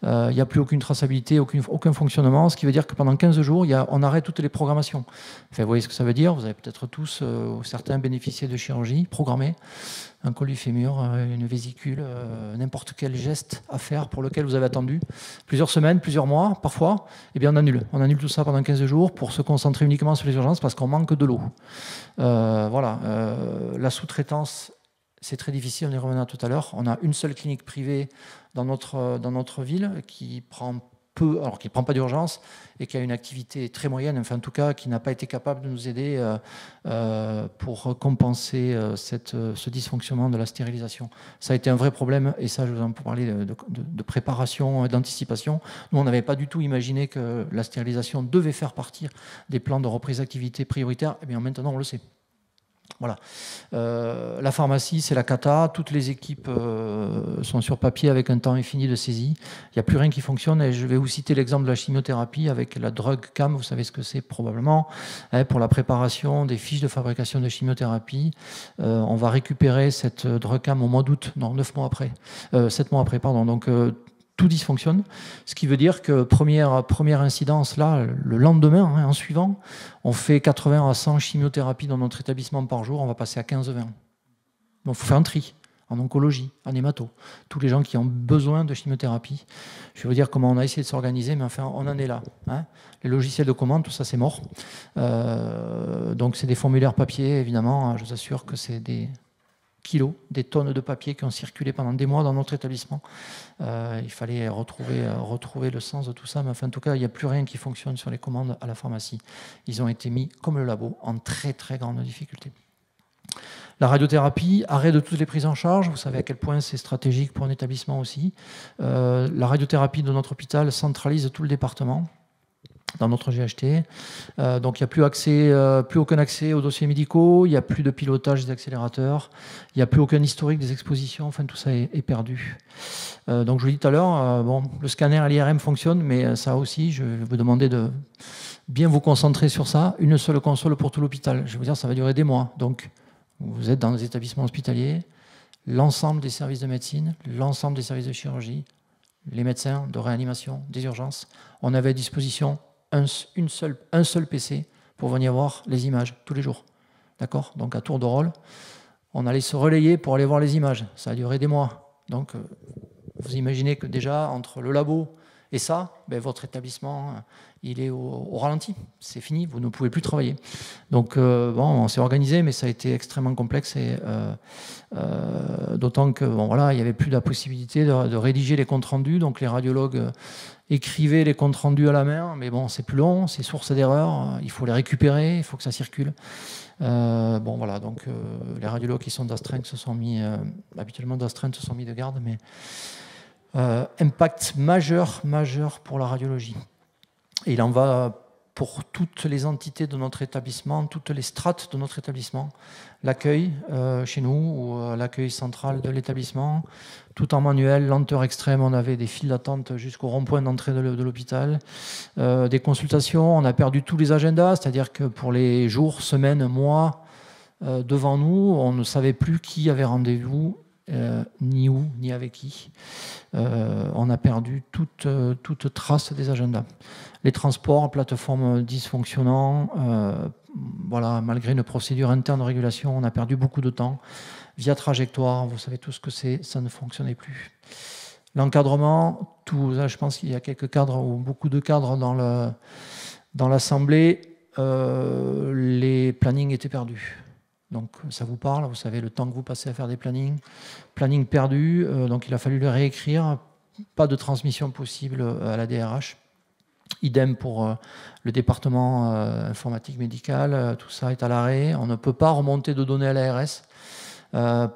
Il n'y a plus aucune traçabilité, aucun fonctionnement, ce qui veut dire que pendant 15 jours, on arrête toutes les programmations. Enfin, vous voyez ce que ça veut dire. Vous avez peut-être tous, certains, bénéficié de chirurgie programmée, un col du fémur, une vésicule, n'importe quel geste à faire pour lequel vous avez attendu plusieurs semaines, plusieurs mois, parfois. Eh bien, on annule. On annule tout ça pendant 15 jours pour se concentrer uniquement sur les urgences parce qu'on manque de l'eau. Voilà. La sous-traitance, c'est très difficile, on y reviendra tout à l'heure. On a une seule clinique privée dans notre ville qui prend peu, alors qui ne prend pas d'urgence et qui a une activité très moyenne, enfin en tout cas qui n'a pas été capable de nous aider pour compenser ce dysfonctionnement de la stérilisation. Ça a été un vrai problème et ça je vous en parlais de préparation et d'anticipation. Nous on n'avait pas du tout imaginé que la stérilisation devait faire partie des plans de reprise d'activité prioritaires, et bien maintenant on le sait. Voilà. La pharmacie, c'est la cata. Toutes les équipes sont sur papier avec un temps infini de saisie. Il n'y a plus rien qui fonctionne. Et je vais vous citer l'exemple de la chimiothérapie avec la drug cam. Vous savez ce que c'est probablement. Pour la préparation des fiches de fabrication de chimiothérapie, on va récupérer cette drug cam au mois d'août, non, 7 mois après, pardon. Donc, tout dysfonctionne, ce qui veut dire que première incidence, là, le lendemain, en suivant, on fait 80 à 100 chimiothérapies dans notre établissement par jour, on va passer à 15-20. Donc il faut faire un tri en oncologie, en hémato. Tous les gens qui ont besoin de chimiothérapie. Je vais vous dire comment on a essayé de s'organiser, mais enfin, on en est là. Les logiciels de commande, tout ça, c'est mort. Donc c'est des formulaires papier, évidemment. Je vous assure que c'est des kilos, des tonnes de papier qui ont circulé pendant des mois dans notre établissement. Il fallait retrouver le sens de tout ça, mais enfin, en tout cas, il n'y a plus rien qui fonctionne sur les commandes à la pharmacie. Ils ont été mis, comme le labo, en très très grande difficulté. La radiothérapie, arrêt de toutes les prises en charge, vous savez à quel point c'est stratégique pour un établissement aussi. La radiothérapie de notre hôpital centralise tout le département dans notre GHT. Donc il n'y a plus aucun accès aux dossiers médicaux, il n'y a plus de pilotage des accélérateurs, il n'y a plus aucun historique des expositions, enfin tout ça est perdu. Donc je vous l'ai dit tout à l'heure, le scanner à l'IRM fonctionne, mais ça aussi, je vais vous demander de bien vous concentrer sur ça. Une seule console pour tout l'hôpital. Je vais vous dire, ça va durer des mois. Donc vous êtes dans des établissements hospitaliers, l'ensemble des services de médecine, l'ensemble des services de chirurgie, les médecins de réanimation, des urgences, on avait à disposition un seul PC pour venir voir les images tous les jours. D'accord ? Donc à tour de rôle, on allait se relayer pour aller voir les images. Ça a duré des mois. Donc vous imaginez que déjà, entre le labo et ça, votre établissement, il est au ralenti. C'est fini, vous ne pouvez plus travailler. Donc on s'est organisé, mais ça a été extrêmement complexe. Et d'autant que il n'y avait plus la possibilité de rédiger les comptes rendus. Donc les radiologues écrivaient les comptes rendus à la main, mais c'est plus long, c'est source d'erreurs, il faut les récupérer, il faut que ça circule. Donc les radiologues qui sont d'astreinte se sont mis, habituellement d'astreinte se sont mis de garde, mais impact majeur pour la radiologie. Et il en va pour toutes les entités de notre établissement, toutes les strates de notre établissement, l'accueil chez nous, ou l'accueil central de l'établissement, tout en manuel, lenteur extrême, on avait des files d'attente jusqu'au rond-point d'entrée de l'hôpital, des consultations, on a perdu tous les agendas, c'est-à-dire que pour les jours, semaines, mois devant nous, on ne savait plus qui avait rendez-vous, ni où, ni avec qui. On a perdu toute trace des agendas. Les transports, plateformes dysfonctionnant, malgré une procédure interne de régulation, on a perdu beaucoup de temps. Via trajectoire, vous savez tout ce que c'est, ça ne fonctionnait plus. L'encadrement, je pense qu'il y a quelques cadres, ou beaucoup de cadres dans l'assemblée, les plannings étaient perdus. Donc ça vous parle, vous savez le temps que vous passez à faire des plannings. Planning perdu, donc il a fallu le réécrire. Pas de transmission possible à la DRH. Idem pour le département informatique médicale, tout ça est à l'arrêt. On ne peut pas remonter de données à l'ARS.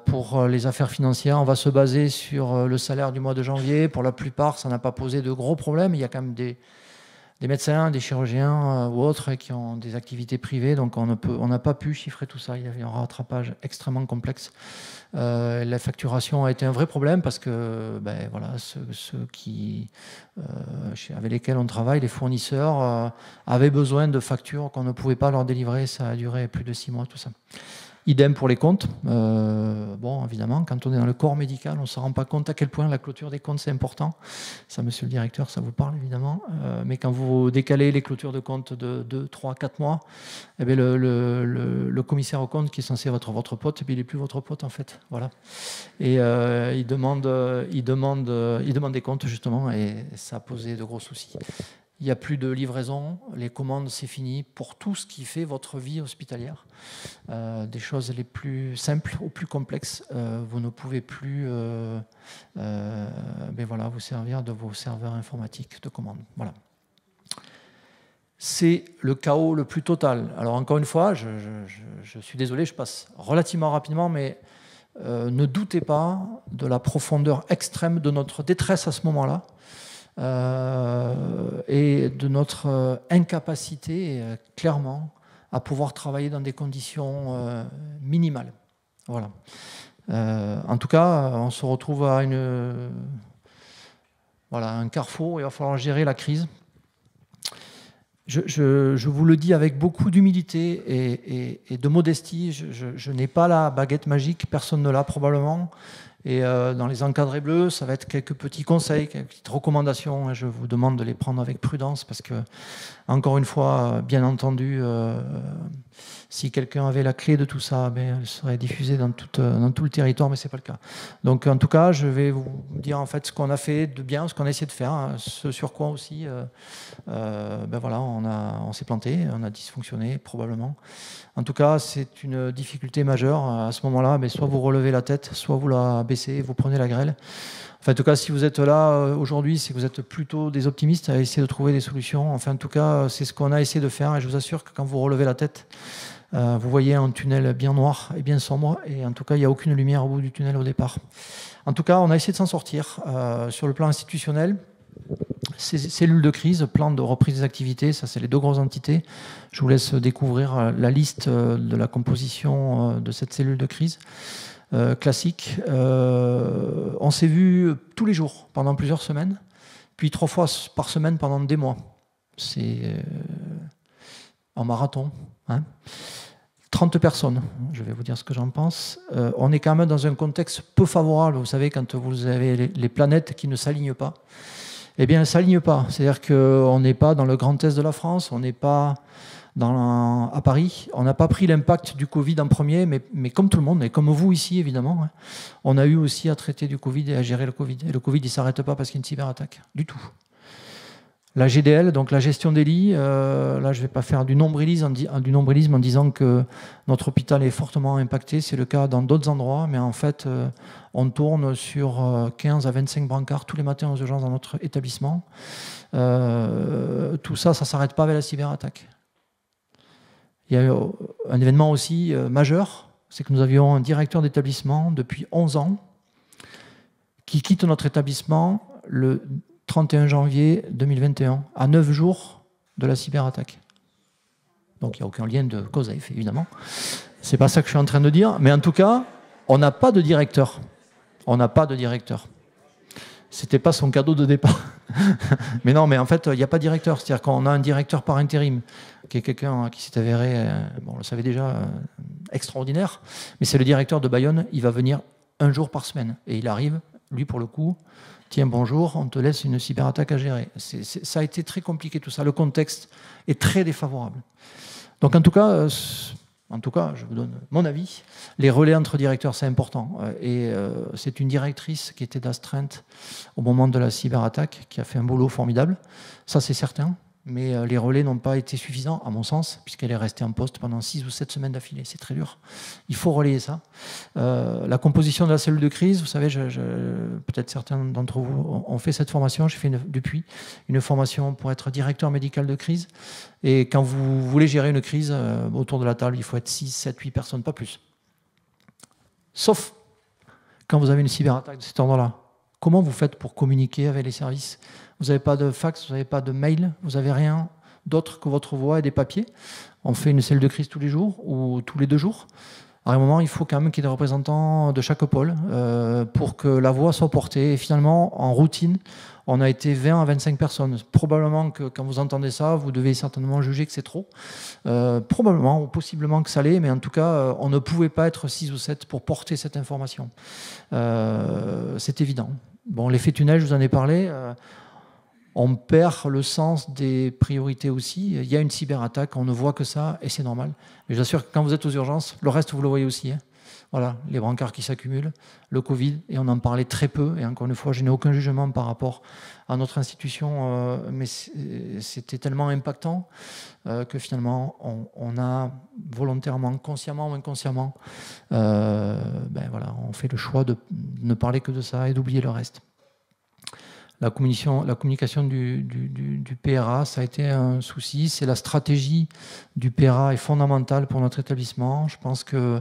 Pour les affaires financières, on va se baser sur le salaire du mois de janvier. Pour la plupart, ça n'a pas posé de gros problèmes. Il y a quand même des médecins, des chirurgiens ou autres qui ont des activités privées, donc on n'a pas pu chiffrer tout ça. Il y avait un rattrapage extrêmement complexe. La facturation a été un vrai problème parce que voilà, ceux avec lesquels on travaille, les fournisseurs, avaient besoin de factures qu'on ne pouvait pas leur délivrer. Ça a duré plus de 6 mois, tout ça. Idem pour les comptes. Bon, évidemment, quand on est dans le corps médical, on ne se rend pas compte à quel point la clôture des comptes, c'est important. Ça, monsieur le directeur, ça vous parle, évidemment. Mais quand vous décalez les clôtures de comptes de 2, 3, 4 mois, eh bien, le commissaire aux comptes, qui est censé être votre pote, eh bien, il n'est plus votre pote, en fait. Voilà. Et il demande des comptes, justement, et ça a posé de gros soucis. Il n'y a plus de livraison, les commandes, c'est fini. Pour tout ce qui fait votre vie hospitalière, des choses les plus simples aux plus complexes, vous ne pouvez plus voilà, vous servir de vos serveurs informatiques de commande. Voilà. C'est le chaos le plus total. Alors encore une fois, je suis désolé, je passe relativement rapidement, mais ne doutez pas de la profondeur extrême de notre détresse à ce moment-là. Et de notre incapacité, clairement, à pouvoir travailler dans des conditions minimales. Voilà. En tout cas, on se retrouve à un carrefour, il va falloir gérer la crise. Je vous le dis avec beaucoup d'humilité et de modestie, je n'ai pas la baguette magique, personne ne l'a probablement. Et dans les encadrés bleus, ça va être quelques petits conseils, quelques petites recommandations. Je vous demande de les prendre avec prudence parce que, encore une fois, bien entendu, si quelqu'un avait la clé de tout ça, elle serait diffusée dans tout le territoire, mais ce n'est pas le cas. Donc, en tout cas, je vais vous dire en fait ce qu'on a fait de bien, ce qu'on a essayé de faire, ce sur quoi aussi, voilà, on s'est planté, on a dysfonctionné probablement. En tout cas, c'est une difficulté majeure. À ce moment-là, soit vous relevez la tête, soit vous la baissez, vous prenez la grêle. Enfin, en tout cas, si vous êtes là aujourd'hui, c'est que vous êtes plutôt des optimistes à essayer de trouver des solutions. Enfin, en tout cas, c'est ce qu'on a essayé de faire. Et je vous assure que quand vous relevez la tête, vous voyez un tunnel bien noir et bien sombre. Et en tout cas, il n'y a aucune lumière au bout du tunnel au départ. En tout cas, on a essayé de s'en sortir. Sur le plan institutionnel, ces cellules de crise, plan de reprise des activités, ça c'est les 2 grosses entités. Je vous laisse découvrir la liste de la composition de cette cellule de crise classique. On s'est vu tous les jours pendant plusieurs semaines, puis 3 fois par semaine pendant des mois. C'est en marathon. 30 personnes, je vais vous dire ce que j'en pense. On est quand même dans un contexte peu favorable. Vous savez, quand vous avez les planètes qui ne s'alignent pas, eh bien, elles ne s'alignent pas. C'est-à-dire qu'on n'est pas dans le Grand Est de la France, on n'est pas à Paris. On n'a pas pris l'impact du Covid en premier, mais comme tout le monde, et comme vous ici, évidemment, on a eu aussi à traiter du Covid et à gérer le Covid. Et le Covid, il ne s'arrête pas parce qu'il y a une cyberattaque, du tout. La GDL, donc la gestion des lits, là je ne vais pas faire du nombrilisme en disant que notre hôpital est fortement impacté, c'est le cas dans d'autres endroits, mais en fait on tourne sur 15 à 25 brancards tous les matins aux urgences dans notre établissement. Tout ça, ça ne s'arrête pas avec la cyberattaque. Il y a eu un événement aussi majeur, c'est que nous avions un directeur d'établissement depuis 11 ans qui quitte notre établissement le 31 janvier 2021, à 9 jours de la cyberattaque. Donc il n'y a aucun lien de cause à effet, évidemment. C'est pas ça que je suis en train de dire, mais en tout cas, on n'a pas de directeur. On n'a pas de directeur. C'était pas son cadeau de départ. Mais non, mais en fait, il n'y a pas de directeur. C'est-à-dire qu'on a un directeur par intérim, qui est quelqu'un qui s'est avéré, on le savait déjà, extraordinaire, mais c'est le directeur de Bayonne. Il va venir 1 jour par semaine. Et il arrive, lui pour le coup, tiens, bonjour, on te laisse une cyberattaque à gérer. Ça a été très compliqué tout ça. Le contexte est très défavorable. Donc en tout cas, je vous donne mon avis. Les relais entre directeurs, c'est important. Et c'est une directrice qui était d'astreinte au moment de la cyberattaque, qui a fait un boulot formidable. Ça, c'est certain. mais les relais n'ont pas été suffisants, à mon sens, puisqu'elle est restée en poste pendant 6 ou 7 semaines d'affilée. C'est très dur. Il faut relayer ça. La composition de la cellule de crise, vous savez, peut-être certains d'entre vous ont fait cette formation. J'ai fait depuis une formation pour être directeur médical de crise. Et quand vous voulez gérer une crise, autour de la table, il faut être 6, 7, 8 personnes, pas plus. Sauf quand vous avez une cyberattaque de cet ordre-là. Comment vous faites pour communiquer avec les services ? Vous n'avez pas de fax, vous n'avez pas de mail, vous n'avez rien d'autre que votre voix et des papiers. On fait une cellule de crise tous les jours ou tous les 2 jours. À un moment, il faut quand même qu'il y ait des représentants de chaque pôle pour que la voix soit portée. Et finalement, en routine, on a été 20 à 25 personnes. Probablement que quand vous entendez ça, vous devez certainement juger que c'est trop. Probablement ou possiblement que ça l'est, mais en tout cas, on ne pouvait pas être 6 ou 7 pour porter cette information. C'est évident. Bon, l'effet tunnel, je vous en ai parlé. On perd le sens des priorités aussi. Il y a une cyberattaque, on ne voit que ça, et c'est normal. Mais je vous assure que quand vous êtes aux urgences, le reste, vous le voyez aussi. Hein. Voilà, les brancards qui s'accumulent, le Covid, et on en parlait très peu. Et encore une fois, je n'ai aucun jugement par rapport à notre institution, mais c'était tellement impactant que finalement, on a volontairement, consciemment ou inconsciemment, voilà, on fait le choix de ne parler que de ça et d'oublier le reste. La communication du PRA, ça a été un souci. C'est la stratégie du PRA est fondamentale pour notre établissement. Je pense que,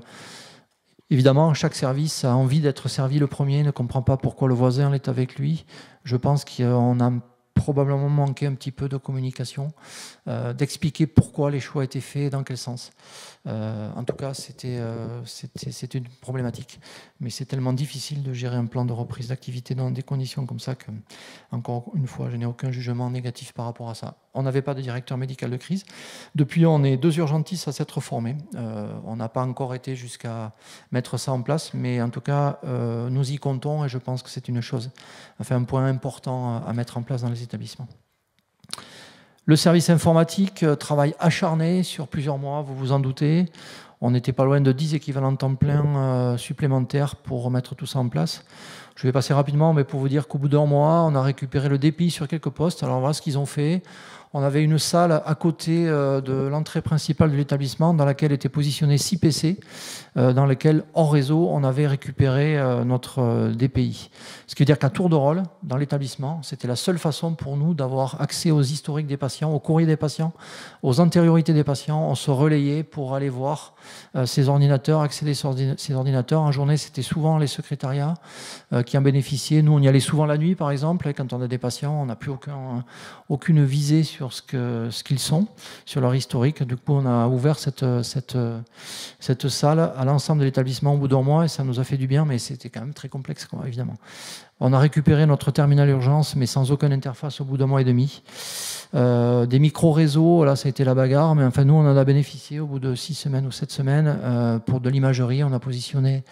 évidemment, chaque service a envie d'être servi le premier, ne comprend pas pourquoi le voisin est avec lui. Je pense qu'on a probablement manqué un petit peu de communication, d'expliquer pourquoi les choix étaient faits et dans quel sens. En tout cas, c'était une problématique. Mais c'est tellement difficile de gérer un plan de reprise d'activité dans des conditions comme ça que, encore une fois, je n'ai aucun jugement négatif par rapport à ça. On n'avait pas de directeur médical de crise. Depuis, on est 2 urgentistes à s'être formés. On n'a pas encore été jusqu'à mettre ça en place, mais en tout cas, nous y comptons et je pense que c'est une chose, enfin un point important à mettre en place dans les établissements. Le service informatique, travail acharné sur plusieurs mois, vous vous en doutez. On n'était pas loin de 10 équivalents temps plein supplémentaires pour remettre tout ça en place. Je vais passer rapidement, mais pour vous dire qu'au bout d'1 mois, on a récupéré le DPI sur quelques postes. Alors voilà ce qu'ils ont fait. On avait une salle à côté de l'entrée principale de l'établissement dans laquelle étaient positionnés 6 PC, dans lesquels, hors réseau, on avait récupéré notre DPI. Ce qui veut dire qu'à tour de rôle, dans l'établissement, c'était la seule façon pour nous d'avoir accès aux historiques des patients, aux courriers des patients, aux antériorités des patients. On se relayait pour aller voir ces ordinateurs, accéder à ces ordinateurs. En journée, c'était souvent les secrétariats qui en bénéficiaient. Nous, on y allait souvent la nuit, par exemple. Et quand on a des patients, on n'a plus aucune visée sur ce qu'ils sont, sur leur historique. Du coup, on a ouvert cette salle à l'ensemble de l'établissement au bout d'1 mois et ça nous a fait du bien, mais c'était quand même très complexe, évidemment. On a récupéré notre terminal urgence, mais sans aucune interface au bout d'1 mois et demi. Des micro-réseaux, là, ça a été la bagarre, mais enfin, nous, on en a bénéficié au bout de 6 semaines ou 7 semaines pour de l'imagerie. On a positionné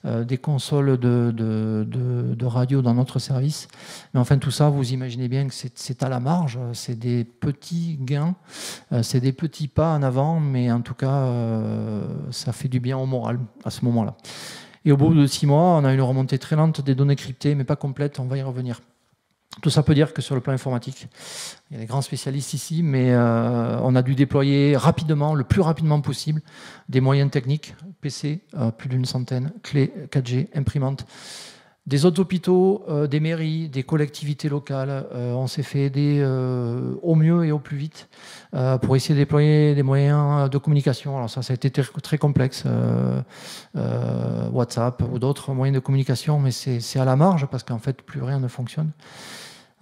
des consoles de radio dans notre service. Mais enfin, tout ça, vous imaginez bien que c'est à la marge. C'est des petits gains, c'est des petits pas en avant, mais en tout cas, ça fait du bien au moral à ce moment-là. Et au bout de 6 mois, on a une remontée très lente des données cryptées, mais pas complète, on va y revenir. Tout ça peut dire que sur le plan informatique, il y a des grands spécialistes ici, mais on a dû déployer rapidement, le plus rapidement possible, des moyens techniques, PC, plus d'une centaine, clés 4G, imprimantes. Des autres hôpitaux, des mairies, des collectivités locales, on s'est fait aider au mieux et au plus vite pour essayer de déployer des moyens de communication. Alors ça a été très complexe, WhatsApp ou d'autres moyens de communication, mais c'est à la marge parce qu'en fait, plus rien ne fonctionne.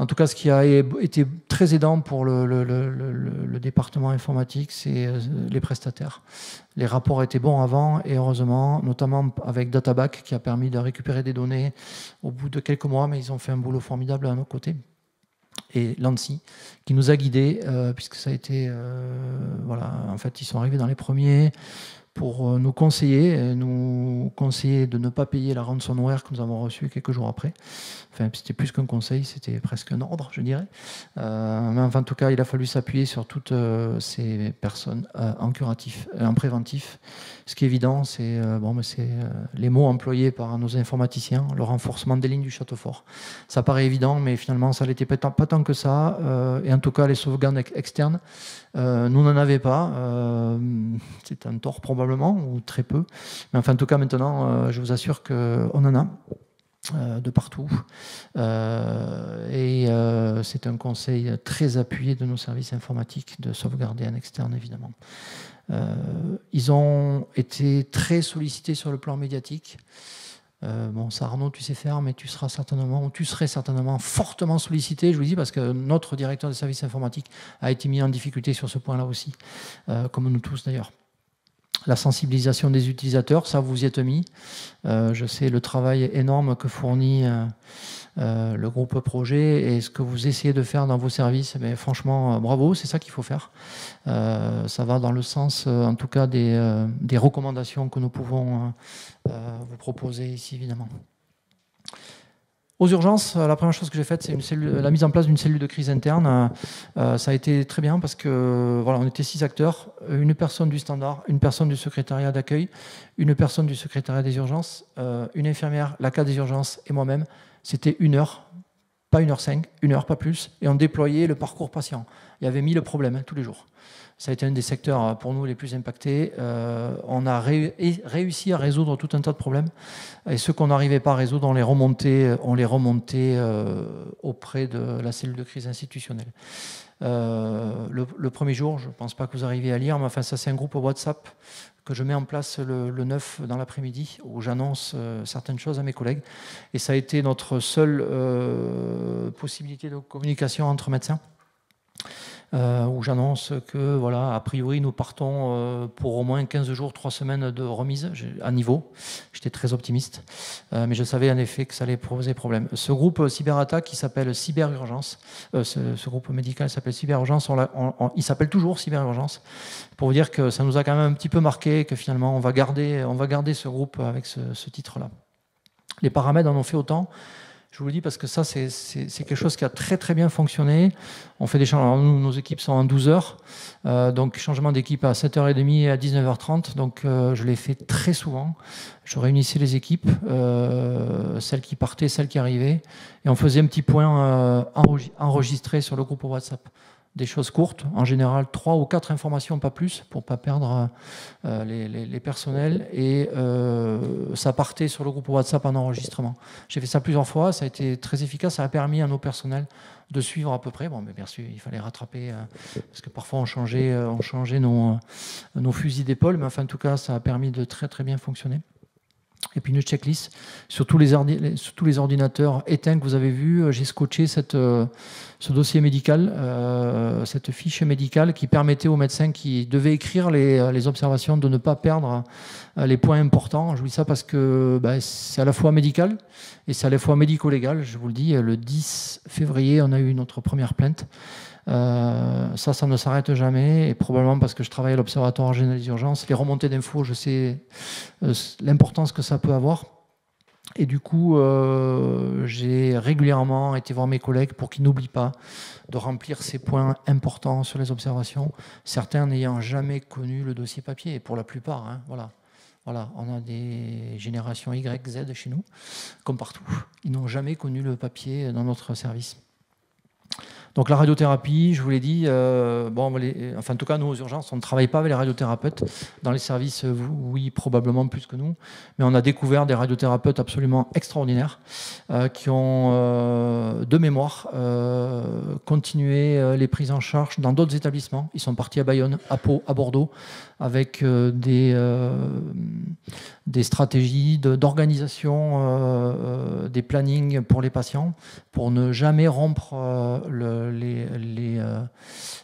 En tout cas, ce qui a été très aidant pour le département informatique, c'est les prestataires. Les rapports étaient bons avant et heureusement, notamment avec Databack qui a permis de récupérer des données au bout de quelques mois, mais ils ont fait un boulot formidable à nos côtés. Et l'ANSSI qui nous a guidés, puisque ça a été... voilà, en fait, ils sont arrivés dans les premiers pour nous conseiller de ne pas payer la ransomware que nous avons reçue quelques jours après. Enfin, c'était plus qu'un conseil, c'était presque un ordre, je dirais. Mais enfin, en tout cas, il a fallu s'appuyer sur toutes ces personnes en curatif, en préventif. Ce qui est évident, c'est les mots employés par nos informaticiens, le renforcement des lignes du château fort. Ça paraît évident, mais finalement, ça n'était pas tant que ça. Et en tout cas, les sauvegardes externes, nous n'en avions pas. C'est un tort probablement, ou très peu. Mais enfin, en tout cas, maintenant, je vous assure qu'on en a. De partout. C'est un conseil très appuyé de nos services informatiques de sauvegarder en externe, évidemment. Ils ont été très sollicités sur le plan médiatique. Ça, Arnaud, tu sais faire, mais tu serais certainement fortement sollicité, je vous dis, parce que notre directeur des services informatiques a été mis en difficulté sur ce point-là aussi, comme nous tous d'ailleurs. La sensibilisation des utilisateurs, ça vous y êtes mis. Je sais le travail énorme que fournit le groupe projet et ce que vous essayez de faire dans vos services. Mais franchement, bravo, c'est ça qu'il faut faire. Ça va dans le sens, en tout cas, des recommandations que nous pouvons vous proposer ici, évidemment. Aux urgences, la première chose que j'ai faite, c'est la mise en place d'une cellule de crise interne. Ça a été très bien parce que on était 6 acteurs, une personne du standard, une personne du secrétariat d'accueil, une personne du secrétariat des urgences, une infirmière, la CAD des urgences et moi-même. C'était 1 heure, pas 1h05, 1 heure, pas plus, et on déployait le parcours patient. Il y avait 1000 problèmes tous les jours. Ça a été un des secteurs pour nous les plus impactés. On a réussi à résoudre tout un tas de problèmes. Et ceux qu'on n'arrivait pas à résoudre, on les remontait auprès de la cellule de crise institutionnelle. Le premier jour, je ne pense pas que vous arriviez à lire, mais enfin, ça c'est un groupe WhatsApp que je mets en place le 9 dans l'après-midi, où j'annonce certaines choses à mes collègues. Et ça a été notre seule possibilité de communication entre médecins. Où j'annonce que, a priori, nous partons pour au moins 15 jours, 3 semaines de remise à niveau. J'étais très optimiste, mais je savais en effet que ça allait poser problème. Ce groupe cyberattaque qui s'appelle Cyberurgence, ce groupe médical s'appelle Cyberurgence, il s'appelle toujours Cyberurgence, pour vous dire que ça nous a quand même un petit peu marqué, que finalement on va garder ce groupe avec ce titre-là. Les paramètres en ont fait autant. Je vous le dis parce que ça, c'est quelque chose qui a très très bien fonctionné. On fait des changements. Nos équipes sont en 12 heures. Donc, changement d'équipe à 7h30 et à 19h30. Donc, je l'ai fait très souvent. Je réunissais les équipes, celles qui partaient, celles qui arrivaient. Et on faisait un petit point enregistré sur le groupe WhatsApp. Des choses courtes, en général 3 ou 4 informations, pas plus, pour ne pas perdre les personnels. Et ça partait sur le groupe WhatsApp en enregistrement. J'ai fait ça plusieurs fois, ça a été très efficace, ça a permis à nos personnels de suivre à peu près. Bon, mais bien sûr, il fallait rattraper, parce que parfois on changeait nos fusils d'épaule, mais enfin, en tout cas, ça a permis de très très bien fonctionner. Et puis une checklist sur tous les ordinateurs éteints que vous avez vus. J'ai scotché ce dossier médical, cette fiche médicale qui permettait aux médecins qui devaient écrire les observations de ne pas perdre les points importants. Je vous dis ça parce que c'est à la fois médical et c'est à la fois médico-légal. Je vous le dis, le 10 février, on a eu notre première plainte. Ça ne s'arrête jamais, et probablement parce que je travaille à l'Observatoire régional des urgences. Les remontées d'infos, je sais l'importance que ça peut avoir. Et du coup, j'ai régulièrement été voir mes collègues pour qu'ils n'oublient pas de remplir ces points importants sur les observations, certains n'ayant jamais connu le dossier papier, et pour la plupart, voilà, on a des générations Y, Z chez nous, comme partout. Ils n'ont jamais connu le papier dans notre service. Donc la radiothérapie, je vous l'ai dit, en tout cas, nous aux urgences, on ne travaille pas avec les radiothérapeutes. Dans les services, oui, probablement plus que nous. Mais on a découvert des radiothérapeutes absolument extraordinaires qui ont, de mémoire, continué les prises en charge dans d'autres établissements. Ils sont partis à Bayonne, à Pau, à Bordeaux, avec des stratégies d'organisation, des plannings pour les patients, pour ne jamais rompre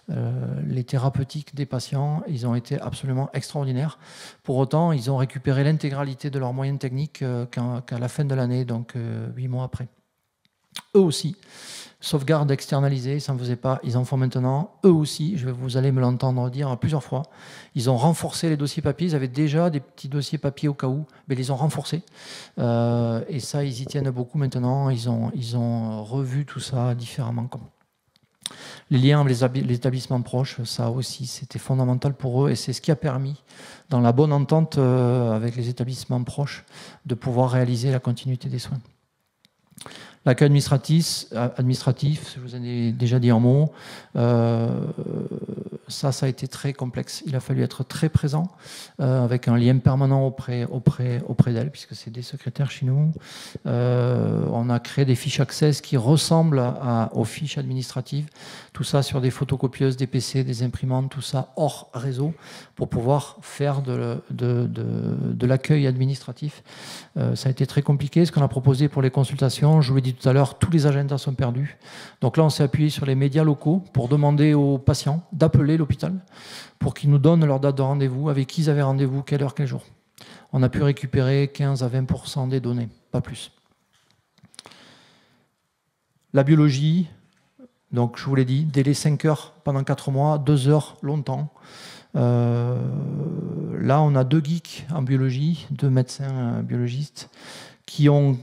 les thérapeutiques des patients. Ils ont été absolument extraordinaires. Pour autant, ils ont récupéré l'intégralité de leurs moyens techniques qu'à la fin de l'année, donc 8 mois après. eux aussi. Sauvegarde externalisée, ça ne faisait pas, ils en font maintenant. Eux aussi, vous allez me l'entendre dire plusieurs fois, ils ont renforcé les dossiers papiers. Ils avaient déjà des petits dossiers papiers au cas où, mais ils les ont renforcés. Et ça, ils y tiennent beaucoup maintenant. Ils ont revu tout ça différemment. Les liens avec les établissements proches, ça aussi, c'était fondamental pour eux. Et c'est ce qui a permis, dans la bonne entente avec les établissements proches, de pouvoir réaliser la continuité des soins. L'accueil administratif, je vous en ai déjà dit en mots, ça a été très complexe. Il a fallu être très présent, avec un lien permanent auprès d'elle, puisque c'est des secrétaires chez nous. On a créé des fiches Access qui ressemblent aux fiches administratives, tout ça sur des photocopieuses, des PC, des imprimantes, tout ça hors réseau, pour pouvoir faire de l'accueil administratif. Ça a été très compliqué. Ce qu'on a proposé pour les consultations, je vous l'ai dit tout à l'heure, tous les agendas sont perdus. Donc là, on s'est appuyé sur les médias locaux pour demander aux patients d'appeler l'hôpital pour qu'ils nous donnent leur date de rendez-vous, avec qui ils avaient rendez-vous, quelle heure, quel jour. On a pu récupérer 15 à 20% des données, pas plus. La biologie, donc je vous l'ai dit, délai 5 heures pendant 4 mois, 2 heures longtemps. Là, on a 2 geeks en biologie, 2 médecins biologistes qui ont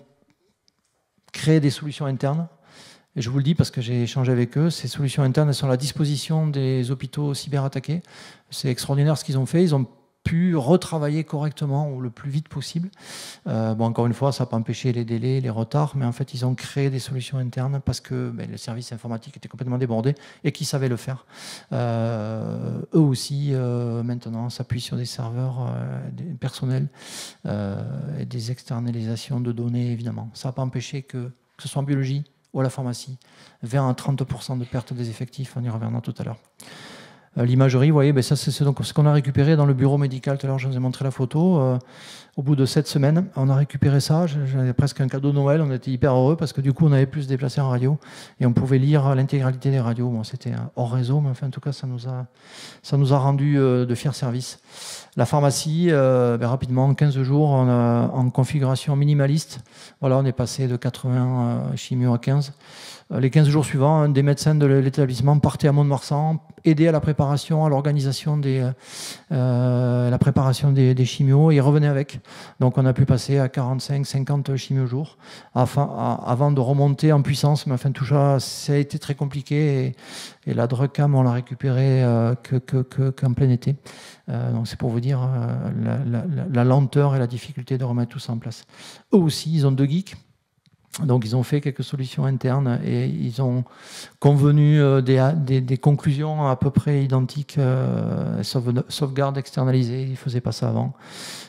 créé des solutions internes. Et je vous le dis parce que j'ai échangé avec eux. Ces solutions internes, elles sont à la disposition des hôpitaux cyberattaqués. C'est extraordinaire ce qu'ils ont fait. Ils ont pu retravailler correctement ou le plus vite possible. Encore une fois, ça n'a pas empêché les délais, les retards, mais en fait, ils ont créé des solutions internes parce que le service informatique était complètement débordé et qu'ils savaient le faire. Eux aussi, maintenant, s'appuient sur des serveurs personnels et des externalisations de données, évidemment. Ça n'a pas empêché que ce soit en biologie ou à la pharmacie, vers un 30% de perte des effectifs, on y reviendra tout à l'heure. L'imagerie, vous voyez, ça c'est donc ce qu'on a récupéré dans le bureau médical. Tout à l'heure, je vous ai montré la photo. Au bout de 7 semaines, on a récupéré ça. J'avais presque un cadeau de Noël. On était hyper heureux parce que du coup, on avait pu se déplacer en radio et on pouvait lire l'intégralité des radios. Bon, c'était hors réseau, mais enfin, en tout cas, ça nous a rendu de fiers services. La pharmacie, rapidement, 15 jours en configuration minimaliste. Voilà, on est passé de 80 chimio à 15. Les 15 jours suivants, des médecins de l'établissement partaient à Mont-de-Marsan, aider à la préparation, à l'organisation la préparation des chimios, et ils revenaient avec. Donc on a pu passer à 45-50 chimios jour avant de remonter en puissance. Mais enfin, tout ça, ça a été très compliqué et la DRECAM, on l'a récupéré qu'en plein été. Donc c'est pour vous dire la lenteur et la difficulté de remettre tout ça en place. Eux aussi, ils ont 2 geeks. Donc ils ont fait quelques solutions internes et ils ont convenu des conclusions à peu près identiques, sauvegarde externalisée, ils ne faisaient pas ça avant,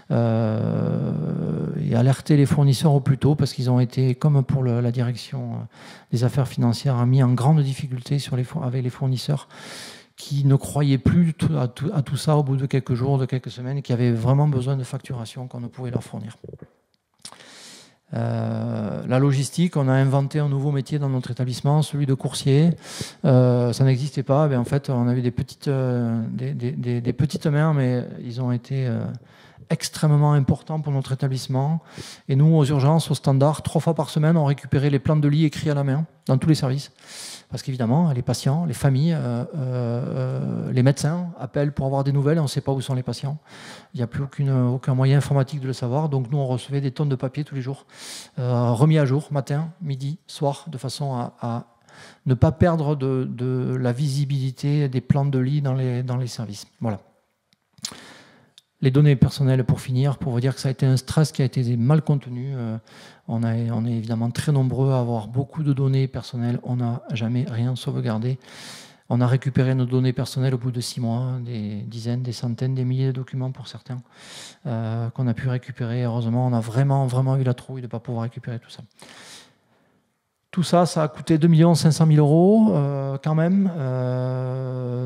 et alerter les fournisseurs au plus tôt parce qu'ils ont été, comme pour la direction des affaires financières, mis en grande difficulté avec les fournisseurs qui ne croyaient plus à tout ça au bout de quelques jours, de quelques semaines, et qui avaient vraiment besoin de facturation qu'on ne pouvait leur fournir. La logistique, on a inventé un nouveau métier dans notre établissement, celui de coursier. Ça n'existait pas. En fait, on avait des petites mains, mais ils ont été extrêmement importants pour notre établissement. Et nous, aux urgences, au standard, 3 fois par semaine, on récupérait les plans de lit écrits à la main dans tous les services. Parce qu'évidemment, les patients, les familles, les médecins appellent pour avoir des nouvelles et on ne sait pas où sont les patients. Il n'y a plus aucun moyen informatique de le savoir. Donc nous, on recevait des tonnes de papier tous les jours, remis à jour, matin, midi, soir, de façon à ne pas perdre de la visibilité des plans de lit dans les services. Voilà. Les données personnelles, pour finir, pour vous dire que ça a été un stress qui a été mal contenu. On est évidemment très nombreux à avoir beaucoup de données personnelles. On n'a jamais rien sauvegardé. On a récupéré nos données personnelles au bout de 6 mois, des dizaines, des centaines, des milliers de documents pour certains, qu'on a pu récupérer. Heureusement, on a vraiment eu la trouille de ne pas pouvoir récupérer tout ça. Tout ça, ça a coûté 2 500 000 € quand même.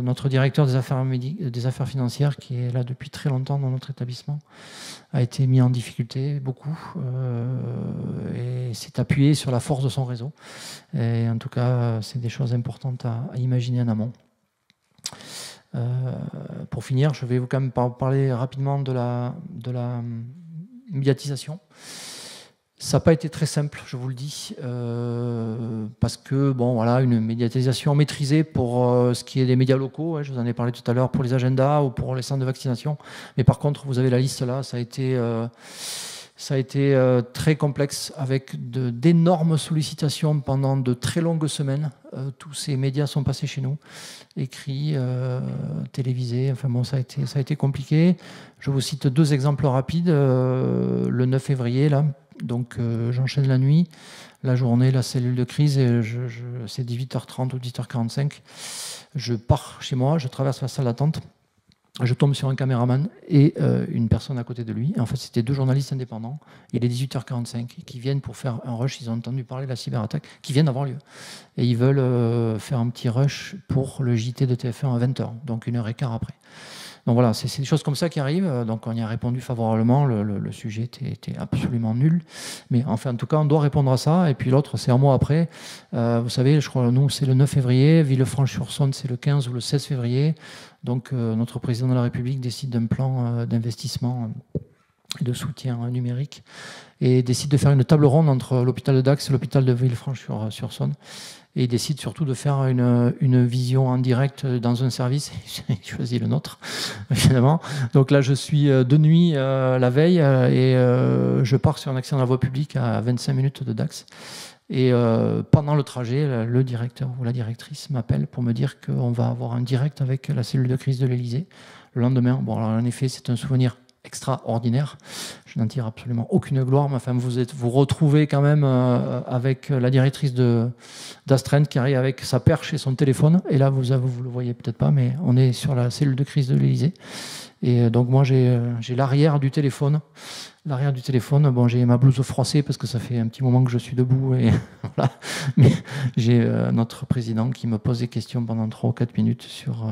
Notre directeur des affaires financières, qui est là depuis très longtemps dans notre établissement, a été mis en difficulté beaucoup et s'est appuyé sur la force de son réseau. Et en tout cas, c'est des choses importantes à imaginer en amont. Pour finir, je vais quand même parler rapidement de la médiatisation. Ça n'a pas été très simple, je vous le dis, parce que, bon, voilà, une médiatisation maîtrisée pour ce qui est des médias locaux, je vous en ai parlé tout à l'heure, pour les agendas ou pour les centres de vaccination. Mais par contre, vous avez la liste là, ça a été très complexe, avec d'énormes sollicitations pendant de très longues semaines. Tous ces médias sont passés chez nous, écrits, télévisés, enfin bon, ça a été compliqué. Je vous cite 2 exemples rapides. Le 9 février, là, donc j'enchaîne la nuit, la journée, la cellule de crise, et c'est 18h30 ou 18h45. Je pars chez moi, je traverse la salle d'attente, je tombe sur un caméraman et une personne à côté de lui. En fait, c'était 2 journalistes indépendants. Il est 18h45 qui viennent pour faire un rush. Ils ont entendu parler de la cyberattaque qui vient d'avoir lieu. Et ils veulent faire un petit rush pour le JT de TF1 à 20h, donc 1h15 après. Donc voilà, c'est des choses comme ça qui arrivent. Donc on y a répondu favorablement. Le sujet était absolument nul. Mais enfin, en tout cas, on doit répondre à ça. Et puis l'autre, c'est un mois après. Vous savez, je crois, nous, c'est le 9 février. Villefranche-sur-Saône, c'est le 15 ou le 16 février. Donc notre président de la République décide d'un plan d'investissement de soutien numérique et décide de faire une table ronde entre l'hôpital de Dax et l'hôpital de Villefranche-sur-Saône. Et il décide surtout de faire une vision en direct dans un service. J'ai choisi le nôtre, évidemment. Donc là, je suis de nuit la veille et je pars sur un accès dans la voie publique à 25 minutes de Dax. Et pendant le trajet, le directeur ou la directrice m'appelle pour me dire qu'on va avoir un direct avec la cellule de crise de l'Élysée le lendemain. Bon, alors en effet, c'est un souvenir extraordinaire. Je n'en tire absolument aucune gloire, mais enfin, vous retrouvez quand même avec la directrice d'Astreinte qui arrive avec sa perche et son téléphone. Et là, vous le voyez peut-être pas, mais on est sur la cellule de crise de l'Élysée. Et donc moi, j'ai l'arrière du téléphone. L'arrière du téléphone, bon, j'ai ma blouse froissée parce que ça fait un petit moment que je suis debout. Et voilà. Mais j'ai notre président qui me pose des questions pendant 3 ou 4 minutes sur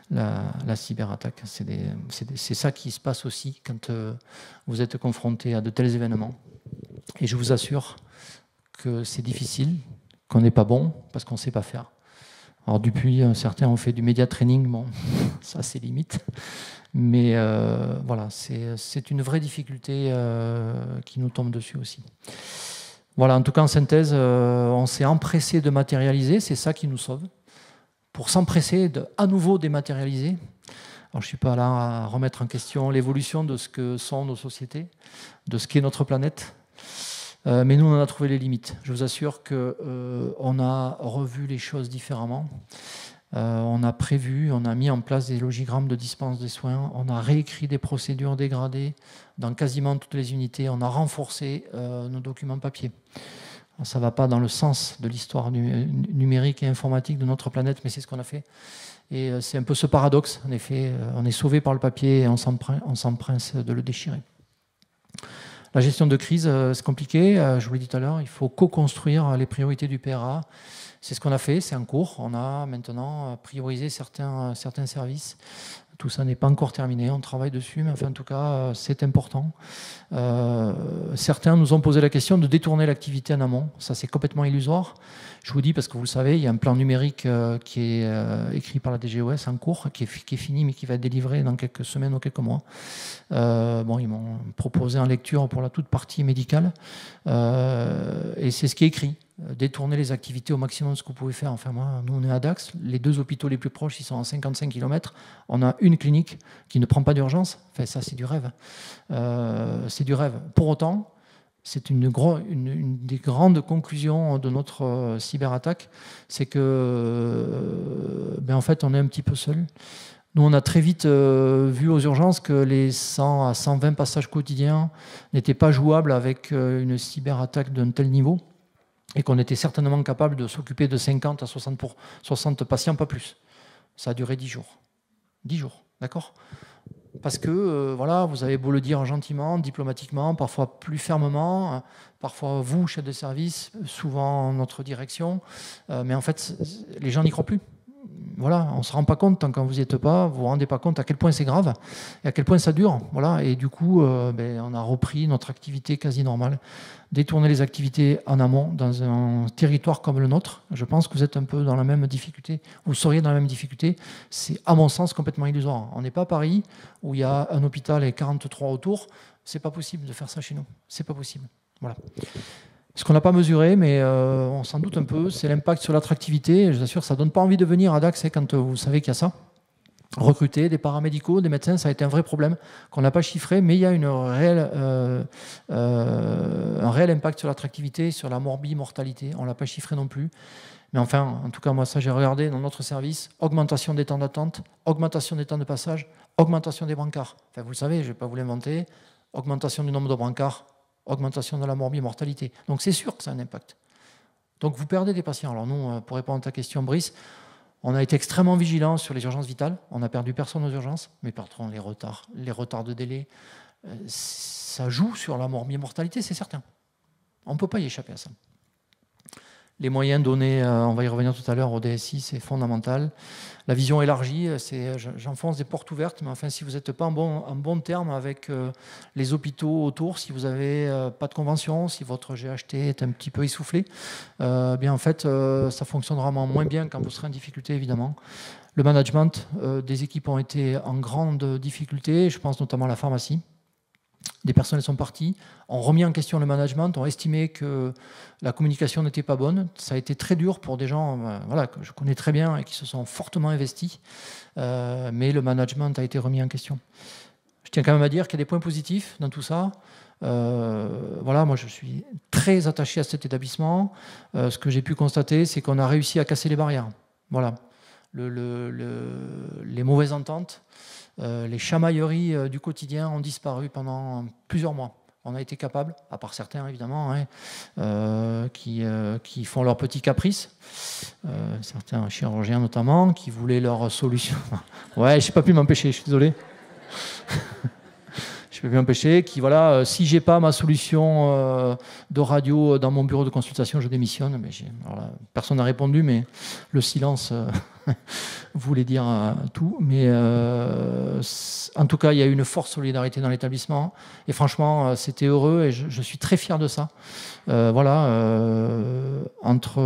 la cyberattaque. C'est ça qui se passe aussi quand vous êtes confronté à de tels événements. Et je vous assure que c'est difficile, qu'on n'est pas bon parce qu'on ne sait pas faire. Alors depuis, certains ont fait du média training, bon, ça c'est limite. Mais voilà, c'est une vraie difficulté qui nous tombe dessus aussi. Voilà, en tout cas, en synthèse, on s'est empressé de matérialiser, c'est ça qui nous sauve. Pour s'empresser de à nouveau dématérialiser. Alors, je ne suis pas là à remettre en question l'évolution de ce que sont nos sociétés, de ce qu'est notre planète. Mais nous, on a trouvé les limites. Je vous assure qu'on a revu les choses différemment. On a prévu, on a mis en place des logigrammes de dispense des soins, on a réécrit des procédures dégradées dans quasiment toutes les unités, on a renforcé nos documents papier. Alors, ça ne va pas dans le sens de l'histoire numérique et informatique de notre planète, mais c'est ce qu'on a fait. Et c'est un peu ce paradoxe, en effet, on est sauvé par le papier et on s'empresse de le déchirer. La gestion de crise, c'est compliqué, je vous l'ai dit tout à l'heure, il faut co-construire les priorités du PRA. C'est ce qu'on a fait, c'est en cours. On a maintenant priorisé certains services. Tout ça n'est pas encore terminé, on travaille dessus, mais enfin, en tout cas, c'est important. Certains nous ont posé la question de détourner l'activité en amont. Ça, c'est complètement illusoire. Je vous dis parce que vous le savez, il y a un plan numérique qui est écrit par la DGOS en cours, qui est fini, mais qui va être délivré dans quelques semaines ou quelques mois. Bon, ils m'ont proposé en lecture pour la toute partie médicale. Et c'est ce qui est écrit. Détourner les activités au maximum de ce que vous pouvez faire. Enfin, moi, nous, on est à Dax. Les 2 hôpitaux les plus proches, ils sont à 55 km. On a une clinique qui ne prend pas d'urgence. Enfin, ça, c'est du rêve. C'est du rêve. Pour autant, c'est une des grandes conclusions de notre cyberattaque, c'est que, en fait, on est un petit peu seul. Nous, on a très vite vu aux urgences que les 100 à 120 passages quotidiens n'étaient pas jouables avec une cyberattaque d'un tel niveau, et qu'on était certainement capable de s'occuper de 50 à 60 patients, pas plus. Ça a duré 10 jours. 10 jours, d'accord ? Parce que, voilà, vous avez beau le dire gentiment, diplomatiquement, parfois plus fermement, parfois vous, chef de service, souvent notre direction, mais en fait, les gens n'y croient plus. Voilà, on ne se rend pas compte tant qu'on vous y êtes pas, vous vous rendez pas compte à quel point c'est grave et à quel point ça dure. Voilà, et du coup, on a repris notre activité quasi normale. Détourner les activités en amont dans un territoire comme le nôtre, je pense que vous êtes un peu dans la même difficulté, vous seriez dans la même difficulté, c'est à mon sens complètement illusoire. On n'est pas à Paris où il y a un hôpital et 43 autour, c'est pas possible de faire ça chez nous, c'est pas possible. Voilà. Ce qu'on n'a pas mesuré, mais on s'en doute un peu, c'est l'impact sur l'attractivité. Je vous assure, ça ne donne pas envie de venir à Dax quand vous savez qu'il y a ça. Recruter des paramédicaux, des médecins, ça a été un vrai problème qu'on n'a pas chiffré, mais il y a un réel impact sur l'attractivité, sur la morbimortalité. On ne l'a pas chiffré non plus. Mais enfin, en tout cas, moi, ça, j'ai regardé dans notre service, augmentation des temps d'attente, augmentation des temps de passage, augmentation des brancards. Enfin, vous le savez, je ne vais pas vous l'inventer, augmentation du nombre de brancards, augmentation de la morbimortalité. Donc, c'est sûr que ça a un impact. Donc, vous perdez des patients. Alors, nous, pour répondre à ta question, Brice, on a été extrêmement vigilants sur les urgences vitales. On n'a perdu personne aux urgences, mais par contre, les retards de délai, ça joue sur la morbimortalité, c'est certain. On ne peut pas y échapper à ça. Les moyens donnés, on va y revenir tout à l'heure, au DSI, c'est fondamental. La vision élargie, j'enfonce des portes ouvertes, mais enfin, si vous n'êtes pas en bon terme avec les hôpitaux autour, si vous n'avez pas de convention, si votre GHT est un petit peu essoufflé, bien en fait, ça fonctionnera moins bien quand vous serez en difficulté, évidemment. Le management des équipes ont été en grande difficulté, je pense notamment à la pharmacie. Des personnels sont partis, ont remis en question le management, ont estimé que la communication n'était pas bonne. Ça a été très dur pour des gens voilà, que je connais très bien et qui se sont fortement investis, mais le management a été remis en question. Je tiens quand même à dire qu'il y a des points positifs dans tout ça. Voilà, moi je suis très attaché à cet établissement. Ce que j'ai pu constater, c'est qu'on a réussi à casser les barrières. Voilà. Les mauvaises ententes, les chamailleries du quotidien ont disparu pendant plusieurs mois. On a été capable, à part certains évidemment, qui font leurs petits caprices, certains chirurgiens notamment, qui voulaient leur solution. Ouais, je n'ai pas pu m'empêcher, je suis désolé. Je peux m'empêcher, qui voilà, si j'ai pas ma solution de radio dans mon bureau de consultation, je démissionne. Mais alors là, personne n'a répondu, mais le silence voulait dire tout. Mais en tout cas, il y a eu une forte solidarité dans l'établissement. Et franchement, c'était heureux et je suis très fier de ça. Voilà, entre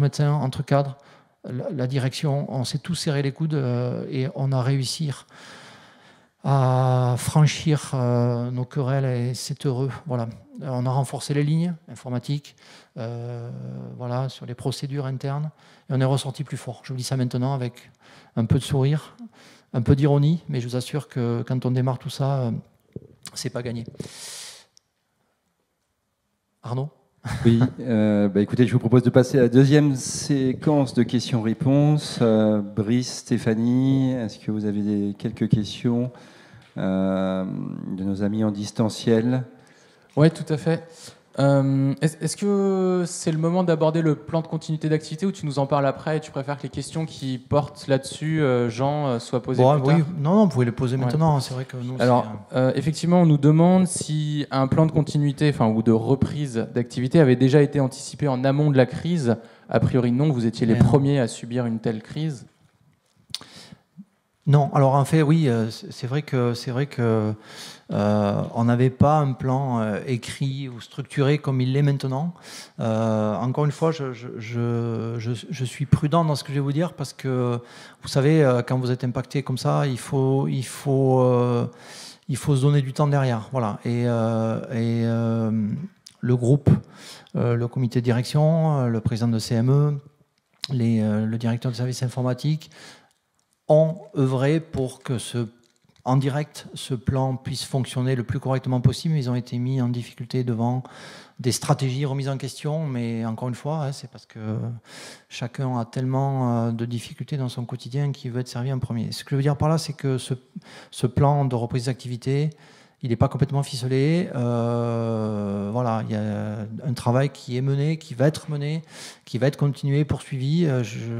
médecins, entre cadres, la direction, on s'est tous serré les coudes et on a réussi à franchir nos querelles et c'est heureux. Voilà. On a renforcé les lignes informatiques voilà, sur les procédures internes et on est ressorti plus fort. Je vous dis ça maintenant avec un peu de sourire, un peu d'ironie, mais je vous assure que quand on démarre tout ça, c'est pas gagné. Arnaud ? Oui, écoutez, je vous propose de passer à la deuxième séquence de questions-réponses. Brice, Stéphanie, est-ce que vous avez quelques questions de nos amis en distanciel? Oui, tout à fait. Est-ce que c'est le moment d'aborder le plan de continuité d'activité ou tu nous en parles après et tu préfères que les questions qui portent là-dessus, Jean, soient posées plus tard? Non, vous pouvez les poser maintenant. Ouais. C'est vrai que nous. Alors, effectivement, on nous demande si un plan de continuité, ou de reprise d'activité avait déjà été anticipé en amont de la crise. A priori, non. Vous étiez les premiers à subir une telle crise. Non. Alors en fait, oui, c'est vrai que on n'avait pas un plan écrit ou structuré comme il l'est maintenant. Encore une fois, je suis prudent dans ce que je vais vous dire parce que vous savez, quand vous êtes impacté comme ça, il faut se donner du temps derrière. Voilà. Et le groupe, le comité de direction, le président de CME, le directeur de service informatique ont œuvré pour que en direct, ce plan puisse fonctionner le plus correctement possible. Ils ont été mis en difficulté devant des stratégies remises en question, mais encore une fois, c'est parce que chacun a tellement de difficultés dans son quotidien qu'il veut être servi en premier. Ce que je veux dire par là, c'est que ce plan de reprise d'activité, il n'est pas complètement ficelé. Voilà, il y a un travail qui est mené, qui va être mené, qui va être continué, poursuivi.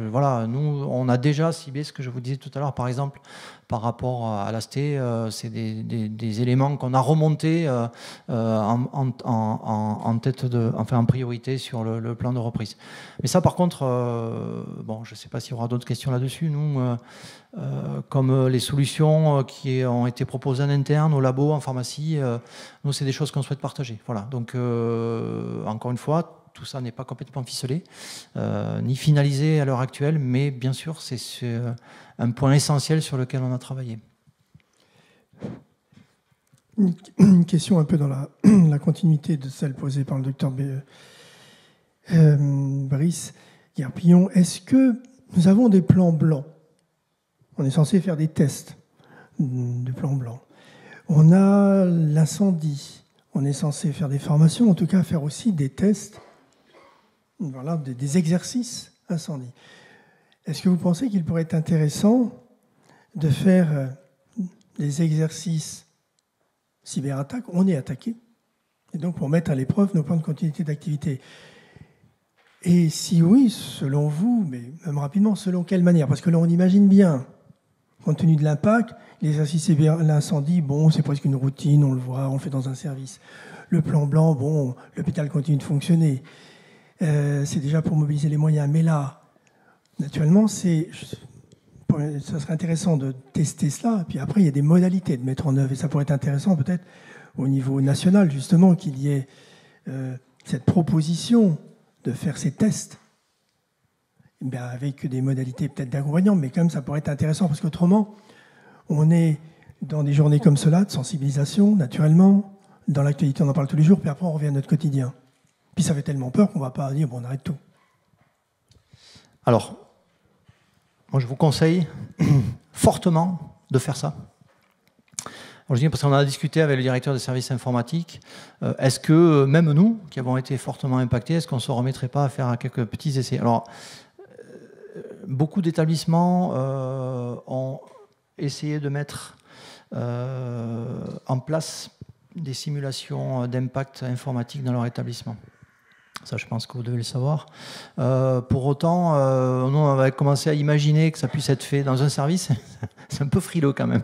Voilà, nous, on a déjà ciblé ce que je vous disais tout à l'heure, par exemple, par rapport à l'AST, c'est des éléments qu'on a remontés en tête en priorité sur le plan de reprise. Mais ça, par contre, je ne sais pas s'il y aura d'autres questions là-dessus. Nous, comme les solutions qui ont été proposées en interne, au labo, en pharmacie, nous, c'est des choses qu'on souhaite partager. Voilà. Donc, encore une fois, tout ça n'est pas complètement ficelé, ni finalisé à l'heure actuelle, mais bien sûr, c'est un point essentiel sur lequel on a travaillé. Une question un peu dans la continuité de celle posée par le docteur Brice Guerpillon. Est-ce que nous avons des plans blancs? On est censé faire des tests de plans blancs. On a l'incendie. On est censé faire des formations, en tout cas faire aussi des tests, voilà, des exercices incendie. Est-ce que vous pensez qu'il pourrait être intéressant de faire des exercices cyberattaque? On est attaqué, et donc pour mettre à l'épreuve nos plans de continuité d'activité. Et si oui, selon vous, mais même rapidement, selon quelle manière? Parce que là, on imagine bien, compte tenu de l'impact, l'exercice l'incendie, bon, c'est presque une routine, on le voit, on le fait dans un service. Le plan blanc, bon, l'hôpital continue de fonctionner. C'est déjà pour mobiliser les moyens. Mais là, naturellement, ça serait intéressant de tester cela. Puis après, il y a des modalités de mettre en œuvre. Et ça pourrait être intéressant peut-être au niveau national, justement, qu'il y ait cette proposition de faire ces tests. Ben, avec des modalités peut-être d'accompagnement, mais quand même, ça pourrait être intéressant. Parce qu'autrement, on est dans des journées comme cela, de sensibilisation, naturellement. Dans l'actualité, on en parle tous les jours. Puis après, on revient à notre quotidien. Puis ça fait tellement peur qu'on ne va pas dire, bon, on arrête tout. Alors, moi, je vous conseille fortement de faire ça. Alors, je dis parce qu'on a discuté avec le directeur des services informatiques. Est-ce que même nous, qui avons été fortement impactés, est-ce qu'on ne se remettrait pas à faire quelques petits essais? Alors, beaucoup d'établissements ont essayé de mettre en place des simulations d'impact informatique dans leur établissement. Ça, je pense que vous devez le savoir. Pour autant, nous, on avait commencé à imaginer que ça puisse être fait dans un service. C'est un peu frileux quand même.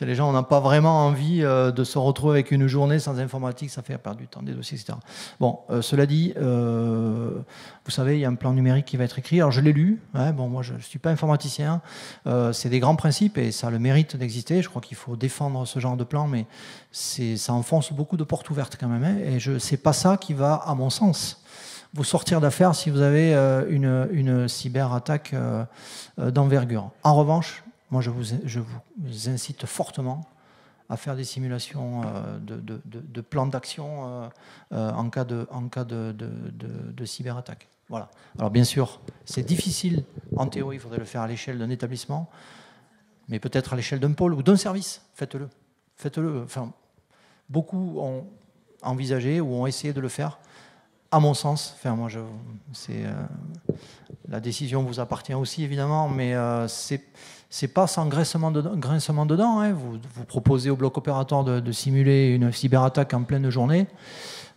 Les gens n'ont pas vraiment envie de se retrouver avec une journée sans informatique. Ça fait perdre du temps, des dossiers, etc. Bon, cela dit, vous savez, il y a un plan numérique qui va être écrit. Alors, je l'ai lu. Ouais, bon, moi, je ne suis pas informaticien. C'est des grands principes et ça a le mérite d'exister. Je crois qu'il faut défendre ce genre de plan, mais ça enfonce beaucoup de portes ouvertes quand même. Hein, et ce n'est pas ça qui va, à mon sens, vous sortir d'affaire si vous avez une cyberattaque d'envergure. En revanche, moi je vous incite fortement à faire des simulations de plans d'action en cas de cyberattaque. Voilà. Alors bien sûr, c'est difficile en théorie, il faudrait le faire à l'échelle d'un établissement, mais peut-être à l'échelle d'un pôle ou d'un service. Faites-le. Faites-le. Enfin, beaucoup ont envisagé ou ont essayé de le faire. À mon sens, enfin moi, la décision vous appartient aussi évidemment, mais c'est pas sans grincement dedans. Hein. Vous proposez au bloc opératoire de simuler une cyberattaque en pleine journée.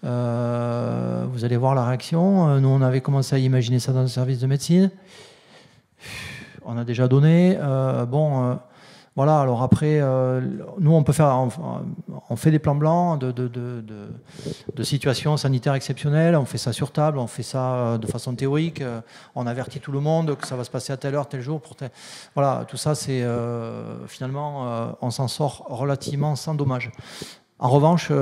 Vous allez voir la réaction. Nous, on avait commencé à imaginer ça dans le service de médecine. On a déjà donné. Voilà, alors après, nous, on fait des plans blancs de situations sanitaires exceptionnelles, on fait ça sur table, on fait ça de façon théorique, on avertit tout le monde que ça va se passer à telle heure, tel jour. Voilà, tout ça, c'est finalement, on s'en sort relativement sans dommage. En revanche,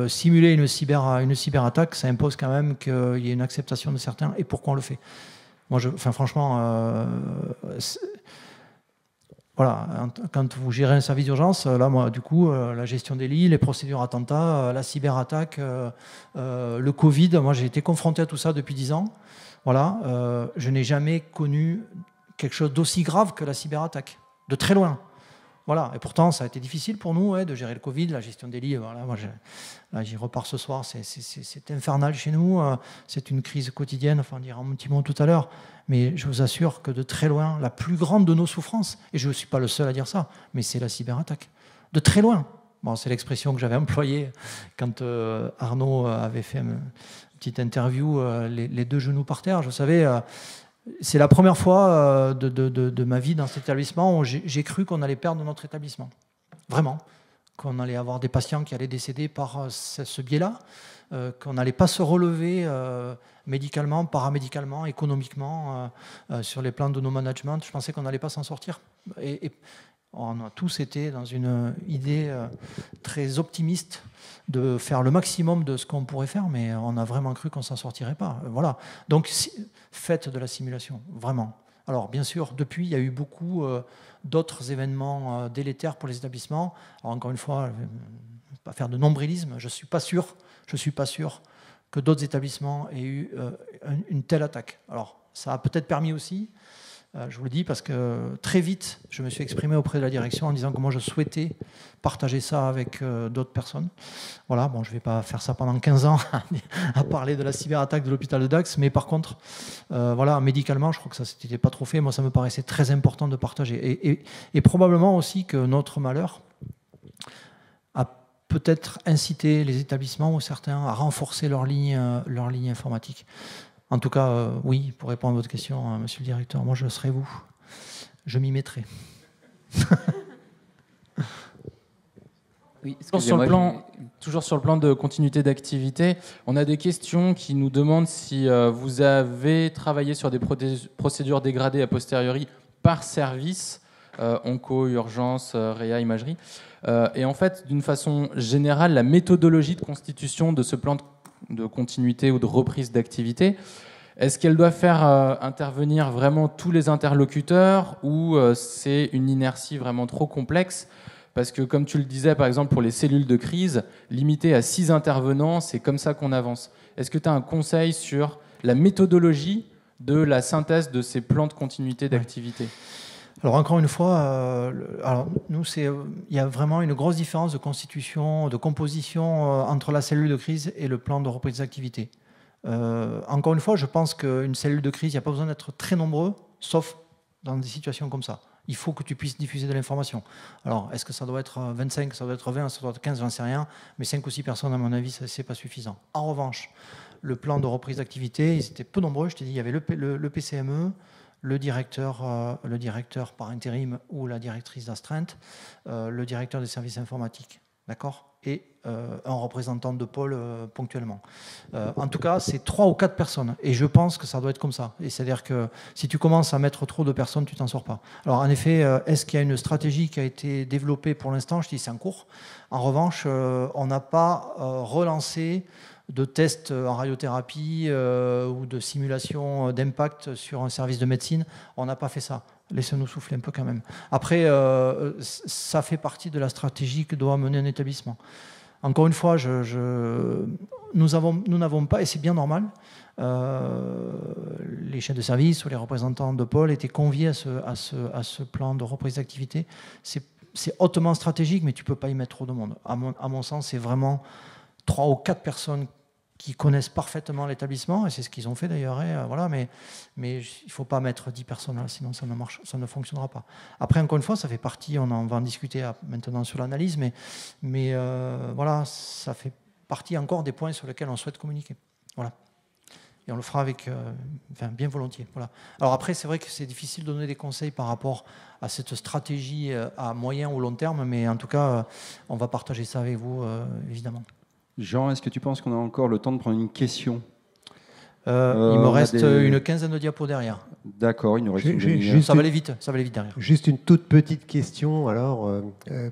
simuler une cyberattaque, ça impose quand même qu'il y ait une acceptation de certains. Et pourquoi on le fait? Moi, franchement... Voilà, quand vous gérez un service d'urgence, là, moi, du coup, la gestion des lits, les procédures attentats, la cyberattaque, le Covid, moi, j'ai été confronté à tout ça depuis 10 ans. Voilà, je n'ai jamais connu quelque chose d'aussi grave que la cyberattaque, de très loin. Voilà, et pourtant, ça a été difficile pour nous de gérer le Covid, la gestion des lits. Voilà, moi, j'y repars ce soir, c'est infernal chez nous. C'est une crise quotidienne, enfin, on dira un petit mot tout à l'heure. Mais je vous assure que de très loin, la plus grande de nos souffrances, et je ne suis pas le seul à dire ça, mais c'est la cyberattaque. De très loin. Bon, c'est l'expression que j'avais employée quand Arnaud avait fait une petite interview, les deux genoux par terre. Je savais, c'est la première fois de ma vie dans cet établissement où j'ai cru qu'on allait perdre notre établissement. Vraiment. Qu'on allait avoir des patients qui allaient décéder par ce biais-là. Qu'on n'allait pas se relever médicalement, paramédicalement, économiquement, sur les plans de nos managements. Je pensais qu'on n'allait pas s'en sortir. Et on a tous été dans une idée très optimiste de faire le maximum de ce qu'on pourrait faire, mais on a vraiment cru qu'on ne s'en sortirait pas. Voilà. Donc, faites de la simulation, vraiment. Alors, bien sûr, depuis, il y a eu beaucoup d'autres événements délétères pour les établissements. Alors, encore une fois, pas faire de nombrilisme, je ne suis pas sûr que d'autres établissements aient eu une telle attaque. Alors, ça a peut-être permis aussi, je vous le dis, parce que très vite, je me suis exprimé auprès de la direction en disant que moi, je souhaitais partager ça avec d'autres personnes. Voilà, bon, je ne vais pas faire ça pendant 15 ans à parler de la cyberattaque de l'hôpital de Dax, mais par contre, voilà, médicalement, je crois que ça ne s'était pas trop fait. Moi, ça me paraissait très important de partager. Et probablement aussi que notre malheur a peut-être incité les établissements ou certains à renforcer leur ligne informatique. En tout cas, oui, pour répondre à votre question, monsieur le directeur, moi je serai vous. Je m'y mettrai. Oui, toujours sur le plan de continuité d'activité, on a des questions qui nous demandent si vous avez travaillé sur des procédures dégradées a posteriori par service, onco, urgence, réa, imagerie. Et en fait, d'une façon générale, la méthodologie de constitution de ce plan de continuité ou de reprise d'activité, est-ce qu'elle doit faire intervenir vraiment tous les interlocuteurs ou c'est une inertie vraiment trop complexe? Parce que comme tu le disais, par exemple, pour les cellules de crise, limité à 6 intervenants, c'est comme ça qu'on avance. Est-ce que tu as un conseil sur la méthodologie de la synthèse de ces plans de continuité d'activité? Alors encore une fois, nous, il y a vraiment une grosse différence de constitution, de composition entre la cellule de crise et le plan de reprise d'activité. Encore une fois, je pense qu'une cellule de crise, il n'y a pas besoin d'être très nombreux, sauf dans des situations comme ça. Il faut que tu puisses diffuser de l'information. Alors, est-ce que ça doit être 25, ça doit être 20, ça doit être 15, j'en sais rien, mais 5 ou 6 personnes, à mon avis, ce n'est pas suffisant. En revanche, le plan de reprise d'activité, ils étaient peu nombreux, je t'ai dit, il y avait le PCME, le directeur par intérim ou la directrice d'astreinte, le directeur des services informatiques, d'accord, et un représentant de pôle ponctuellement. En tout cas, c'est 3 ou 4 personnes, et je pense que ça doit être comme ça. Et c'est-à-dire que si tu commences à mettre trop de personnes, tu t'en sors pas. Alors en effet, est-ce qu'il y a une stratégie qui a été développée pour l'instant? Je dis c'est en cours. En revanche, on n'a pas relancé de tests en radiothérapie ou de simulation d'impact sur un service de médecine. On n'a pas fait ça. Laissez-nous souffler un peu quand même. Après, ça fait partie de la stratégie que doit mener un établissement. Encore une fois, nous n'avons pas, et c'est bien normal, les chefs de service ou les représentants de pôle étaient conviés à ce plan de reprise d'activité. C'est hautement stratégique, mais tu ne peux pas y mettre trop de monde. À mon sens, c'est vraiment 3 ou 4 personnes qui connaissent parfaitement l'établissement, et c'est ce qu'ils ont fait d'ailleurs, voilà, mais il ne faut pas mettre 10 personnes là, sinon ça ne fonctionnera pas. Après, encore une fois, ça fait partie, on va en discuter maintenant sur l'analyse, mais voilà, ça fait partie encore des points sur lesquels on souhaite communiquer. Voilà. Et on le fera avec, bien volontiers. Voilà. Alors après, c'est vrai que c'est difficile de donner des conseils par rapport à cette stratégie à moyen ou long terme, mais en tout cas, on va partager ça avec vous, évidemment. Jean, est-ce que tu penses qu'on a encore le temps de prendre une question? Il me reste une quinzaine de diapos derrière. D'accord, il nous reste une demi-heure. Ça va aller vite derrière. Juste une toute petite question, alors,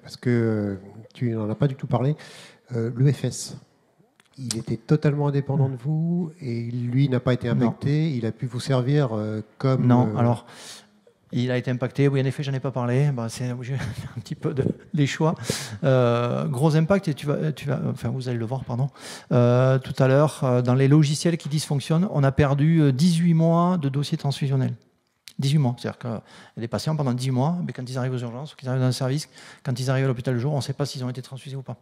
parce que tu n'en as pas du tout parlé. L'EFS, il était totalement indépendant de vous et lui n'a pas été impacté. Non. Il a pu vous servir comme... Non, alors... Il a été impacté, oui, en effet, j'en ai pas parlé. C'est un petit peu les choix. Gros impact, et vous allez le voir, pardon. Tout à l'heure, dans les logiciels qui dysfonctionnent, on a perdu 18 mois de dossiers transfusionnels. 18 mois. C'est-à-dire qu'il y a des patients pendant 18 mois, mais quand ils arrivent aux urgences, quand ils arrivent dans le service, quand ils arrivent à l'hôpital de jour, on ne sait pas s'ils ont été transfusés ou pas.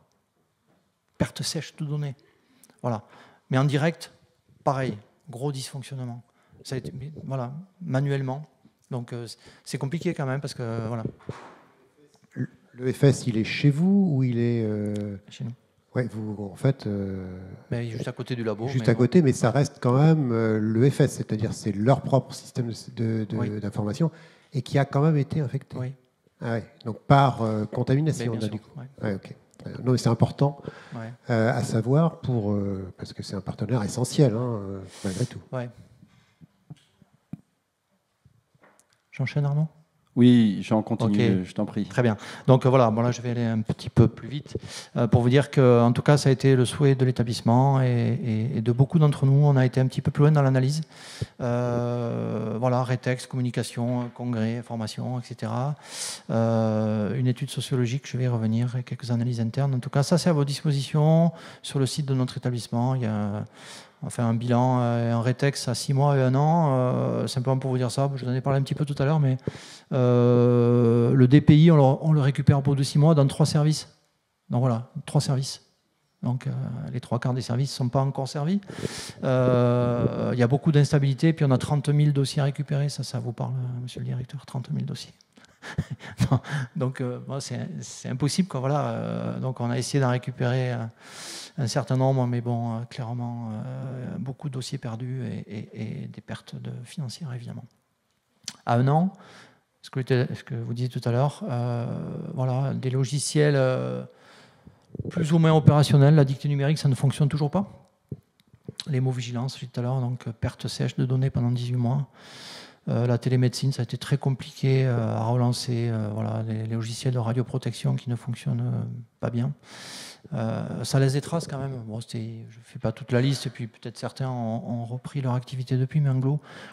Perte sèche, tout donné. Voilà. Mais en direct, pareil, gros dysfonctionnement. Ça a été, voilà, manuellement. Donc c'est compliqué quand même parce que voilà. Le FS, il est chez vous ou il est chez nous? Ouais, vous en fait. Mais juste à côté du labo. Juste à côté, mais ça reste quand même le FS, c'est-à-dire c'est leur propre système d'information et qui a quand même été infecté. Oui. Ah ouais. Donc par contamination. Bien sûr, du coup. Ouais. Ouais, ok. Non, mais c'est important ouais. À savoir parce que c'est un partenaire essentiel malgré tout. Ouais. J'enchaîne, Arnaud? Oui, j'en continue, Ok. je t'en prie. Très bien. Donc voilà, bon là je vais aller un petit peu plus vite pour vous dire que, en tout cas, ça a été le souhait de l'établissement et de beaucoup d'entre nous. On a été un petit peu plus loin dans l'analyse. Voilà, rétexte, communication, congrès, formation, etc. Une étude sociologique, je vais y revenir, et quelques analyses internes. En tout cas, ça c'est à vos dispositions sur le site de notre établissement. Il y a enfin un bilan, un rétexte à 6 mois et 1 an, simplement pour vous dire ça. Je vous en ai parlé un petit peu tout à l'heure, mais le DPI, on le récupère au bout de 6 mois dans 3 services. Donc voilà, 3 services. Donc les 3/4 des services ne sont pas encore servis. Il y a beaucoup d'instabilité, puis on a 30 000 dossiers à récupérer. Ça vous parle, monsieur le directeur, 30 000 dossiers. Non, donc bon, c'est impossible, quoi, voilà. Donc on a essayé d'en récupérer un certain nombre, mais bon, clairement, beaucoup de dossiers perdus et des pertes financières, évidemment. À 1 an, ce que vous disiez tout à l'heure, voilà, des logiciels plus ou moins opérationnels. La dictée numérique, ça ne fonctionne toujours pas. Les mots vigilance, j'ai dit tout à l'heure, donc perte sèche de données pendant 18 mois. La télémédecine, ça a été très compliqué à relancer. Voilà, les logiciels de radioprotection qui ne fonctionnent pas bien. Ça laisse des traces quand même. Bon, je ne fais pas toute la liste, et puis peut-être certains ont repris leur activité depuis, mais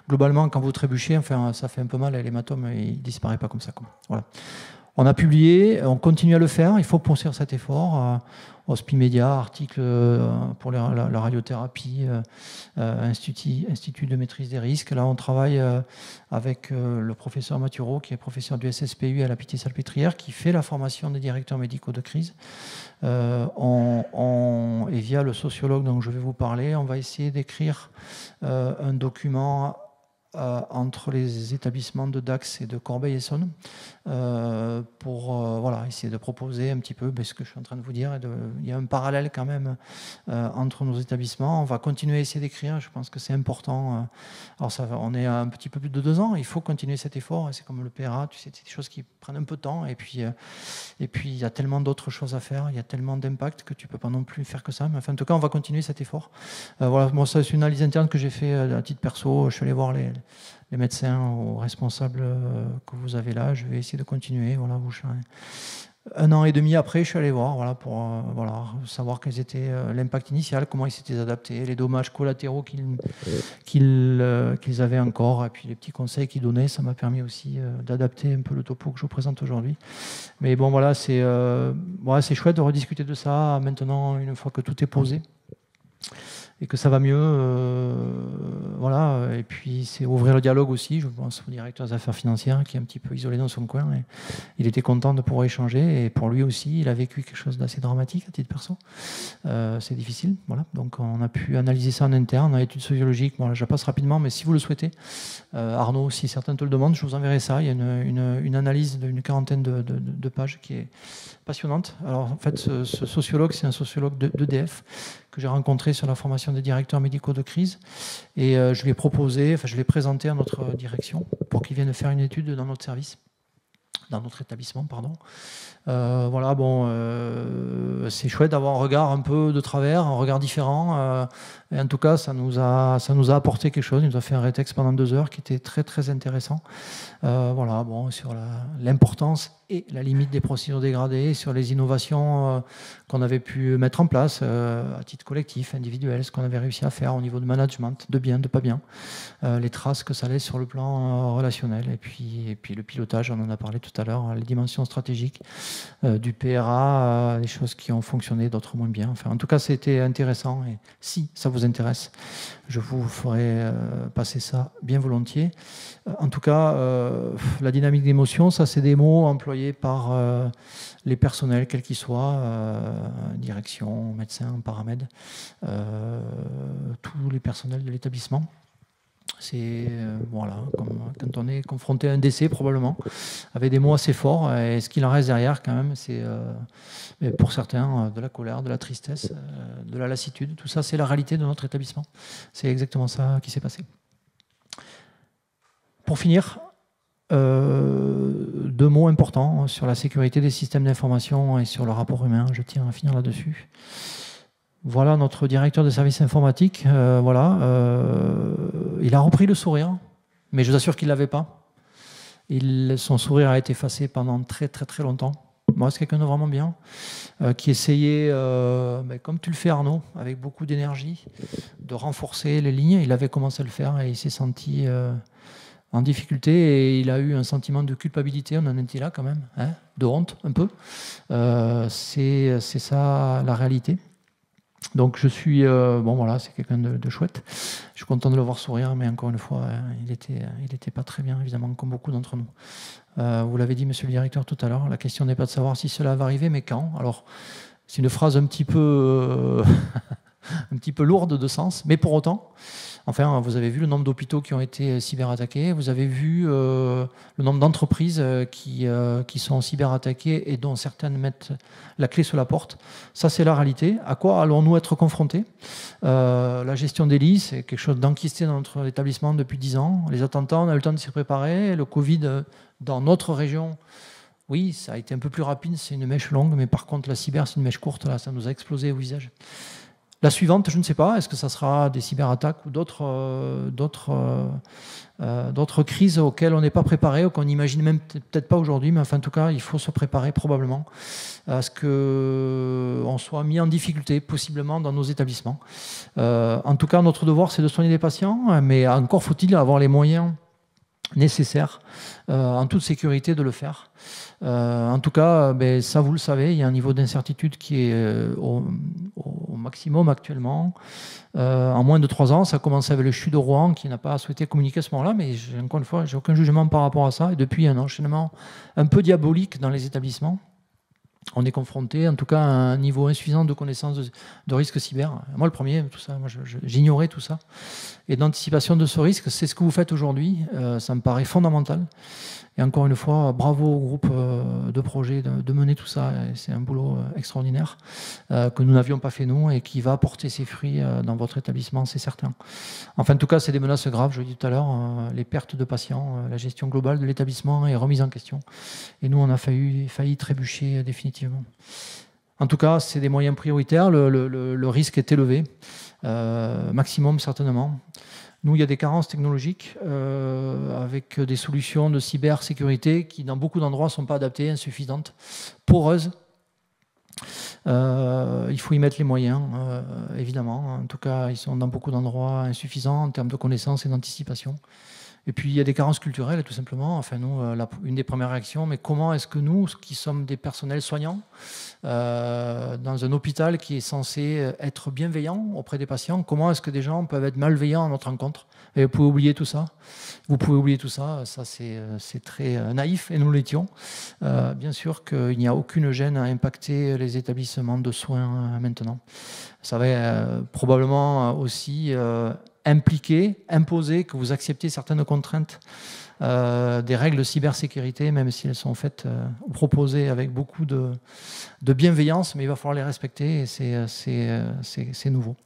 globalement, quand vous trébuchez, enfin, ça fait un peu mal, et l'hématome, il ne disparaît pas comme ça, quoi. Voilà. On a publié, on continue à le faire, il faut poursuivre cet effort. Hospimédia, article pour la radiothérapie, Institut de maîtrise des risques. Là, on travaille avec le professeur Mathureau, qui est professeur du SSPU à la Pitié-Salpêtrière, qui fait la formation des directeurs médicaux de crise. Et via le sociologue dont je vais vous parler, on va essayer d'écrire un document entre les établissements de Dax et de Corbeil-Essonnes pour voilà, essayer de proposer un petit peu ce que je suis en train de vous dire. Il y a un parallèle quand même entre nos établissements. On va continuer à essayer d'écrire, je pense que c'est important. Alors on est à un petit peu plus de 2 ans, il faut continuer cet effort. C'est comme le PRA, tu sais, c'est des choses qui prennent un peu de temps. Et puis il y a tellement d'autres choses à faire, il y a tellement d'impact que tu ne peux pas non plus faire que ça. Mais enfin, en tout cas, on va continuer cet effort. Voilà, moi, ça, c'est une analyse interne que j'ai fait à titre perso. Je suis allé voir les médecins ou responsables que vous avez là. Je vais essayer de continuer. Voilà, 1 an et demi après, je suis allé voir voilà, pour voilà, savoir quels étaient l'impact initial, comment ils s'étaient adaptés, les dommages collatéraux qu'ils avaient encore, et puis les petits conseils qu'ils donnaient. Ça m'a permis aussi d'adapter un peu le topo que je vous présente aujourd'hui. Mais bon, voilà, c'est chouette de rediscuter de ça maintenant, une fois que tout est posé et que ça va mieux, voilà. Et puis c'est ouvrir le dialogue aussi. Je pense au directeur des affaires financières qui est un petit peu isolé dans son coin. Et il était content de pouvoir échanger. Et pour lui aussi, il a vécu quelque chose d'assez dramatique à titre perso. C'est difficile, voilà. Donc on a pu analyser ça en interne, en études sociologiques. Bon, là, je passe rapidement, mais si vous le souhaitez, Arnaud, si certains te le demandent, je vous enverrai ça. Il y a une analyse d'une 40aine de pages qui est passionnante. Alors en fait, ce sociologue, c'est un sociologue d'EDF que j'ai rencontré sur la formation des directeurs médicaux de crise, et je lui ai proposé, je l'ai présenté à notre direction pour qu'ils viennent faire une étude dans notre service, dans notre établissement, pardon. Voilà, bon, c'est chouette d'avoir un regard un peu de travers, un regard différent. Et en tout cas, ça nous a apporté quelque chose. Il nous a fait un rétexte pendant 2 heures qui était très très intéressant. Voilà, bon, sur l'importance et la limite des procédures dégradées, sur les innovations qu'on avait pu mettre en place à titre collectif, individuel, ce qu'on avait réussi à faire au niveau de management, de bien, de pas bien, les traces que ça laisse sur le plan relationnel, et puis le pilotage, on en a parlé tout à l'heure, les dimensions stratégiques du PRA, des choses qui ont fonctionné, d'autres moins bien. Enfin, en tout cas, c'était intéressant, et si ça vous intéresse, je vous ferai passer ça bien volontiers. En tout cas, la dynamique d'émotion, ça c'est des mots employés par les personnels, quels qu'ils soient, direction, médecins, paramèdes, tous les personnels de l'établissement. C'est voilà, comme quand on est confronté à un décès probablement, avec des mots assez forts, et ce qu'il en reste derrière quand même, c'est pour certains de la colère, de la tristesse, de la lassitude. Tout ça, c'est la réalité de notre établissement. C'est exactement ça qui s'est passé. Pour finir, 2 mots importants sur la sécurité des systèmes d'information et sur le rapport humain. Je tiens à finir là-dessus. Voilà notre directeur de services informatiques. Il a repris le sourire, mais je vous assure qu'il ne l'avait pas. Son sourire a été effacé pendant très très très longtemps. Moi, c'est quelqu'un de vraiment bien, qui essayait, comme tu le fais Arnaud, avec beaucoup d'énergie, de renforcer les lignes. Il avait commencé à le faire et il s'est senti en difficulté et il a eu un sentiment de culpabilité. On en était là quand même, hein, de honte un peu. C'est ça la réalité. Donc je suis, voilà, c'est quelqu'un de chouette. Je suis content de le voir sourire, mais encore une fois, il était pas très bien, évidemment, comme beaucoup d'entre nous. Vous l'avez dit, monsieur le directeur, tout à l'heure, la question n'est pas de savoir si cela va arriver, mais quand. Alors, c'est une phrase un petit peu, un petit peu lourde de sens, mais pour autant, enfin, vous avez vu le nombre d'hôpitaux qui ont été cyberattaqués, vous avez vu le nombre d'entreprises qui sont cyberattaquées et dont certaines mettent la clé sous la porte. Ça, c'est la réalité. À quoi allons-nous être confrontés ? La gestion des lits, c'est quelque chose d'enquisté dans notre établissement depuis 10 ans. Les attentats, on a eu le temps de s'y préparer. Le Covid, dans notre région, oui, ça a été un peu plus rapide, c'est une mèche longue, mais par contre, la cyber, c'est une mèche courte. Là, ça nous a explosé au visage. La suivante, je ne sais pas, est-ce que ça sera des cyberattaques ou d'autres crises auxquelles on n'est pas préparé, ou qu'on n'imagine même peut-être pas aujourd'hui, mais enfin, en tout cas, il faut se préparer probablement à ce qu'on soit mis en difficulté, possiblement, dans nos établissements. En tout cas, notre devoir, c'est de soigner les patients, mais encore faut-il avoir les moyens nécessaires, en toute sécurité, de le faire. En tout cas, ça vous le savez, il y a un niveau d'incertitude qui est au maximum actuellement. En moins de 3 ans, ça a commencé avec le CHU de Rouen qui n'a pas souhaité communiquer à ce moment-là, mais encore une fois, j'ai aucun jugement par rapport à ça. Et depuis, un enchaînement un peu diabolique dans les établissements. On est confronté, en tout cas, à un niveau insuffisant de connaissance de risque cyber. Moi, le premier, tout ça, j'ignorais tout ça. Et d'anticipation de ce risque, c'est ce que vous faites aujourd'hui. Ça me paraît fondamental. Et encore une fois, bravo au groupe de projet de mener tout ça. C'est un boulot extraordinaire que nous n'avions pas fait nous et qui va porter ses fruits dans votre établissement, c'est certain. Enfin, en tout cas, c'est des menaces graves, je l'ai dit tout à l'heure, les pertes de patients, la gestion globale de l'établissement est remise en question. Et nous, on a failli trébucher définitivement. En tout cas, c'est des moyens prioritaires. Le risque est élevé, maximum certainement. Nous, il y a des carences technologiques avec des solutions de cybersécurité qui, dans beaucoup d'endroits, ne sont pas adaptées, insuffisantes, poreuses. Il faut y mettre les moyens, évidemment. En tout cas, ils sont dans beaucoup d'endroits insuffisants en termes de connaissances et d'anticipation. Et puis, il y a des carences culturelles, tout simplement. Enfin, nous, une des premières réactions, mais comment est-ce que nous, qui sommes des personnels soignants, dans un hôpital qui est censé être bienveillant auprès des patients, comment est-ce que des gens peuvent être malveillants à notre rencontre ? Et vous pouvez oublier tout ça. Vous pouvez oublier tout ça. Ça, c'est très naïf, et nous l'étions. Bien sûr qu'il n'y a aucune gêne à impacter les établissements de soins maintenant. Ça va probablement aussi imposer que vous acceptez certaines contraintes des règles de cybersécurité, même si elles sont faites ou proposées avec beaucoup de bienveillance, mais il va falloir les respecter et c'est nouveau.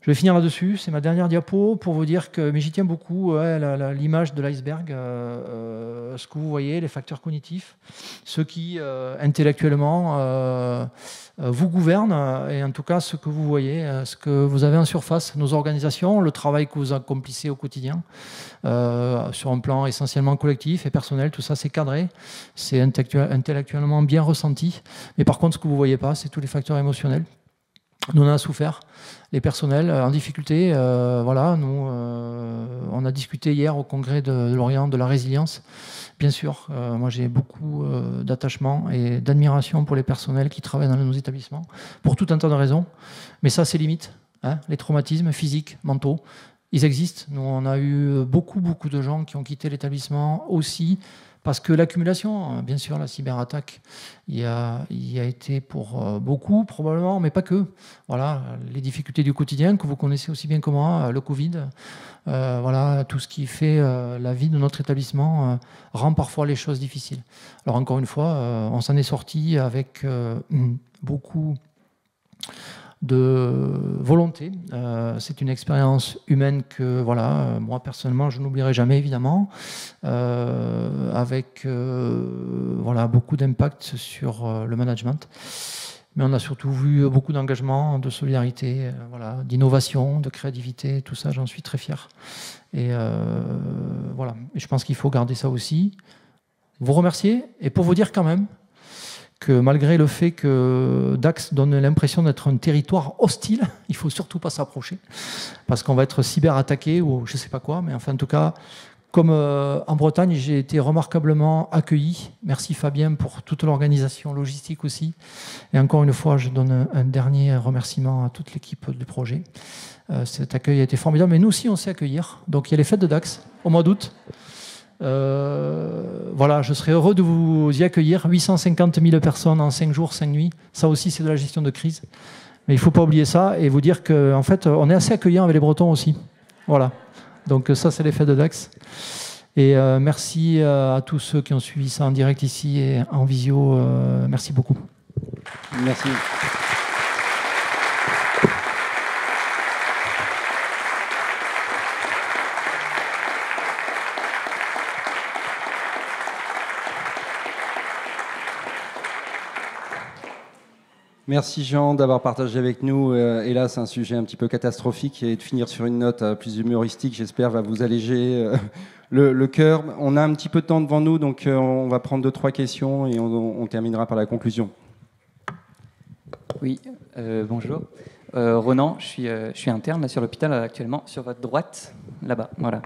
Je vais finir là-dessus, c'est ma dernière diapo pour vous dire que, mais j'y tiens beaucoup, l'image de l'iceberg, ce que vous voyez, les facteurs cognitifs, ceux qui intellectuellement vous gouvernent, et en tout cas ce que vous voyez, ce que vous avez en surface, nos organisations, le travail que vous accomplissez au quotidien, sur un plan essentiellement collectif et personnel, tout ça c'est cadré, c'est intellectuellement bien ressenti, mais par contre ce que vous ne voyez pas, c'est tous les facteurs émotionnels. Nous, on en a souffert, les personnels en difficulté. Nous, on a discuté hier au congrès de Lorient de la résilience. Bien sûr, moi j'ai beaucoup d'attachement et d'admiration pour les personnels qui travaillent dans nos établissements, pour tout un tas de raisons. Mais ça, c'est limite. Les traumatismes physiques, mentaux, ils existent. Nous, on a eu beaucoup de gens qui ont quitté l'établissement aussi, parce que l'accumulation, bien sûr, la cyberattaque, il y a été pour beaucoup, probablement, mais pas que. Voilà, les difficultés du quotidien que vous connaissez aussi bien que moi, le Covid, tout ce qui fait la vie de notre établissement rend parfois les choses difficiles. Alors encore une fois, on s'en est sorti avec beaucoup de volonté. C'est une expérience humaine que, moi personnellement, je n'oublierai jamais, évidemment, avec beaucoup d'impact sur le management. mais on a surtout vu beaucoup d'engagement, de solidarité, voilà, d'innovation, de créativité, tout ça, j'en suis très fier. Et voilà, et je pense qu'il faut garder ça aussi. Vous remercier, et pour vous dire quand même que malgré le fait que Dax donne l'impression d'être un territoire hostile, il ne faut surtout pas s'approcher, parce qu'on va être cyberattaqué ou je ne sais pas quoi, mais enfin en tout cas, comme en Bretagne, j'ai été remarquablement accueilli. Merci Fabien pour toute l'organisation logistique aussi. Et encore une fois, je donne un dernier remerciement à toute l'équipe du projet. Cet accueil a été formidable, mais nous aussi on sait accueillir. Donc il y a les fêtes de Dax au mois d'août. Voilà, je serais heureux de vous y accueillir. 850 000 personnes en 5 jours, 5 nuits. Ça aussi, c'est de la gestion de crise. Mais il ne faut pas oublier ça et vous dire qu'en fait, on est assez accueillant avec les Bretons aussi. Voilà. Donc ça, c'est l'effet de Dax. Et merci à tous ceux qui ont suivi ça en direct ici et en visio. Merci beaucoup. Merci. Merci Jean d'avoir partagé avec nous, hélas, un sujet un petit peu catastrophique, et de finir sur une note plus humoristique, j'espère, va vous alléger le cœur. On a un petit peu de temps devant nous, donc on va prendre 2-3 questions et on terminera par la conclusion. Oui, bonjour. Ronan, je suis interne là, sur l'hôpital actuellement, sur votre droite, là-bas. Voilà.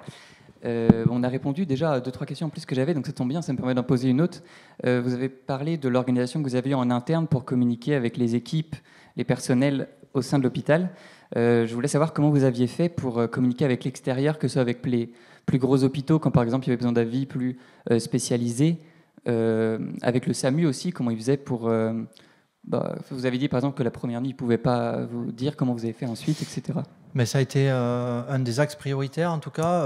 On a répondu déjà à 2-3 questions en plus que j'avais, donc ça tombe bien, ça me permet d'en poser une autre. Vous avez parlé de l'organisation que vous aviez en interne pour communiquer avec les équipes, les personnels au sein de l'hôpital. Je voulais savoir comment vous aviez fait pour communiquer avec l'extérieur, que ce soit avec les plus gros hôpitaux, quand par exemple il y avait besoin d'avis plus spécialisés, avec le SAMU aussi, comment ils faisaient pour... vous avez dit par exemple que la première nuit, ils ne pouvaient pas vous dire comment vous avez fait ensuite, etc. Mais ça a été un des axes prioritaires, en tout cas,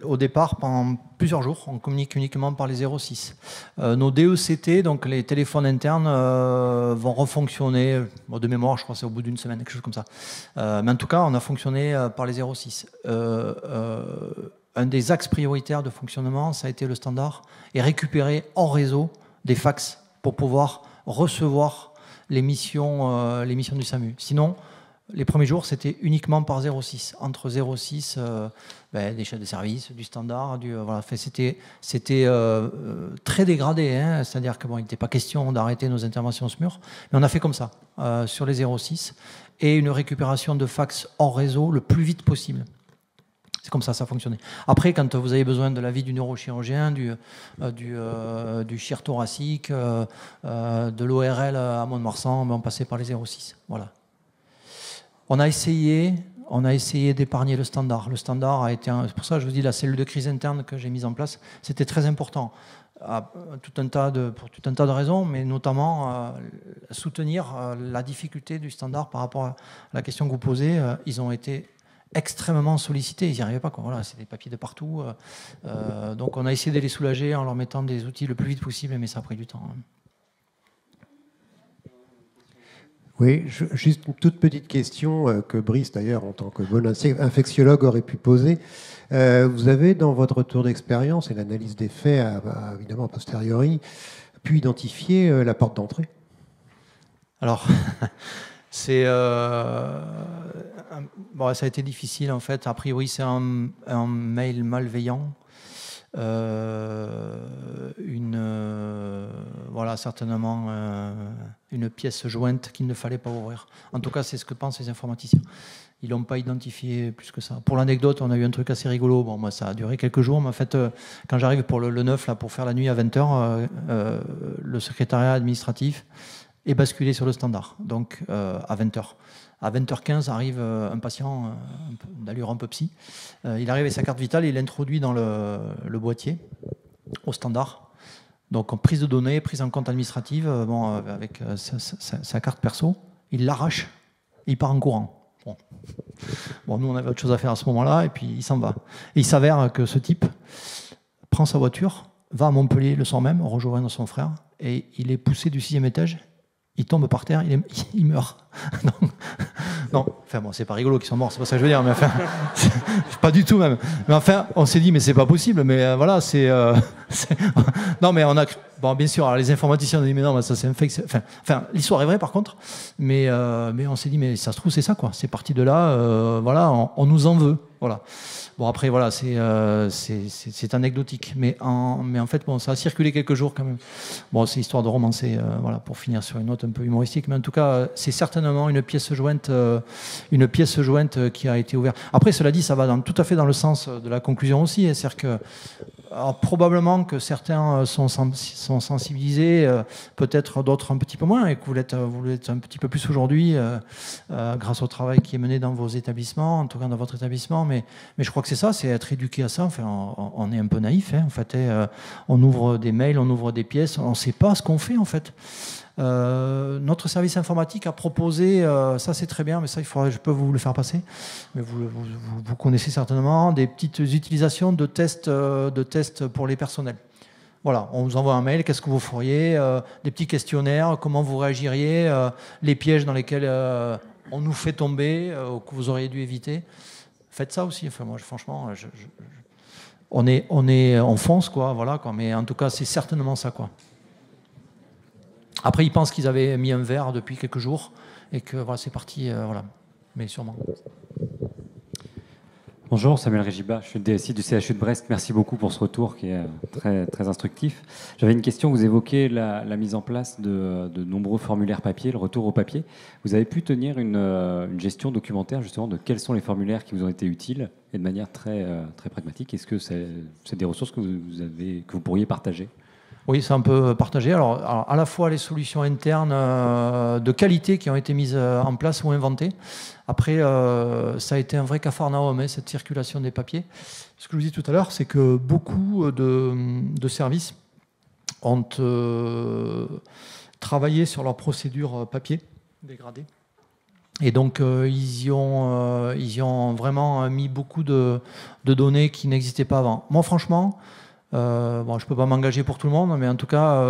au départ, pendant plusieurs jours. On communique uniquement par les 06. Nos DECT, donc les téléphones internes, vont refonctionner, de mémoire, je crois que c'est au bout d'une semaine, quelque chose comme ça. Mais en tout cas, on a fonctionné par les 06. Un des axes prioritaires de fonctionnement, ça a été le standard, et récupérer en réseau des fax pour pouvoir recevoir les missions du SAMU. Sinon, les premiers jours, c'était uniquement par 06. Entre 06, des chefs de service, du standard, voilà. Enfin, c'était très dégradé, hein. C'est-à-dire qu'il n'était pas question d'arrêter nos interventions SMUR, mais on a fait comme ça, sur les 06, et une récupération de fax hors réseau le plus vite possible. C'est comme ça a fonctionné. Après, quand vous avez besoin de l'avis du neurochirurgien, du chir thoracique, de l'ORL à Mont-de-Marsan, on passait par les 06. Voilà. On a essayé d'épargner le standard. Le standard a été, c'est pour ça que je vous dis, la cellule de crise interne que j'ai mise en place, c'était très important. Pour tout un tas de raisons, mais notamment soutenir la difficulté du standard par rapport à la question que vous posez. Ils ont été extrêmement sollicités, ils n'y arrivaient pas, quoi. Voilà, c'est des papiers de partout. Donc on a essayé de les soulager en leur mettant des outils le plus vite possible, mais ça a pris du temps. Oui, juste une toute petite question que Brice, d'ailleurs, en tant que bon infectiologue, aurait pu poser. Vous avez, dans votre retour d'expérience et l'analyse des faits, évidemment a posteriori, pu identifier la porte d'entrée? Alors, ça a été difficile, en fait. A priori, c'est un mail malveillant. Certainement une pièce jointe qu'il ne fallait pas ouvrir. En tout cas, c'est ce que pensent les informaticiens. Ils l'ont pas identifié plus que ça. Pour l'anecdote, on a eu un truc assez rigolo. Bon, moi, ça a duré quelques jours, mais en fait, quand j'arrive pour le 9, là, pour faire la nuit à 20h, le secrétariat administratif est basculé sur le standard, donc à 20h. À 20h15 arrive un patient d'allure un peu psy. Il arrive avec sa carte vitale, il l'introduit dans le boîtier, au standard. Donc prise de données, prise en compte administrative, avec sa carte perso, il l'arrache, il part en courant. Bon, nous on avait autre chose à faire à ce moment-là, et puis il s'en va. Et il s'avère que ce type prend sa voiture, va à Montpellier le soir même, rejoindre son frère, et il est poussé du 6e étage. Il tombe par terre, il meurt. Non, enfin bon, c'est pas rigolo qu'ils sont morts, c'est pas ça que je veux dire, mais enfin, pas du tout même. Mais enfin, on s'est dit, mais c'est pas possible, mais voilà, non, mais on a. Bon, bien sûr, alors les informaticiens ont dit, mais non, mais ça c'est un fake. Enfin, l'histoire est vraie par contre, mais on s'est dit, mais ça se trouve, c'est ça, quoi. C'est parti de là, voilà, on nous en veut, voilà. Bon, après, voilà, c'est anecdotique. Mais en fait, bon, ça a circulé quelques jours quand même. Bon, c'est histoire de romancer, voilà, pour finir sur une note un peu humoristique. Mais en tout cas, c'est certainement une pièce jointe qui a été ouverte. Après, cela dit, ça va tout à fait dans le sens de la conclusion aussi. C'est-à-dire que probablement que certains sont sensibilisés, peut-être d'autres un petit peu moins, et que vous l'êtes un petit peu plus aujourd'hui grâce au travail qui est mené dans vos établissements, en tout cas dans votre établissement. Mais je crois que c'est ça, c'est être éduqué à ça. Enfin, on est un peu naïf, hein, en fait. On ouvre des mails, on ouvre des pièces, on ne sait pas ce qu'on fait, en fait. Notre service informatique a proposé, ça c'est très bien, mais ça je peux vous le faire passer, mais vous connaissez certainement des petites utilisations de tests pour les personnels. Voilà, on vous envoie un mail, qu'est-ce que vous feriez, des petits questionnaires, comment vous réagiriez, les pièges dans lesquels on nous fait tomber, que vous auriez dû éviter. Faites ça aussi. Enfin, moi, franchement, on fonce, quoi, voilà, quoi, mais en tout cas, c'est certainement ça, quoi. Après, ils pensent qu'ils avaient mis un verre depuis quelques jours et que voilà, c'est parti, voilà. Mais sûrement. Bonjour, Samuel Régiba, je suis le DSI du CHU de Brest. Merci beaucoup pour ce retour qui est très, très instructif. J'avais une question, vous évoquez la mise en place de nombreux formulaires papier, le retour au papier. Vous avez pu tenir une gestion documentaire justement de quels sont les formulaires qui vous ont été utiles et de manière très, très pragmatique. Est-ce que c'est des ressources que vous pourriez partager ? Oui, c'est un peu partagé. Alors, à la fois les solutions internes de qualité qui ont été mises en place ou inventées. Après, ça a été un vrai capharnaüm, hein, cette circulation des papiers. Ce que je vous dis tout à l'heure, c'est que beaucoup de services ont travaillé sur leur procédure papier dégradée. Et donc, ils y ont vraiment mis beaucoup de données qui n'existaient pas avant. Moi, franchement... bon, je ne peux pas m'engager pour tout le monde, mais en tout cas,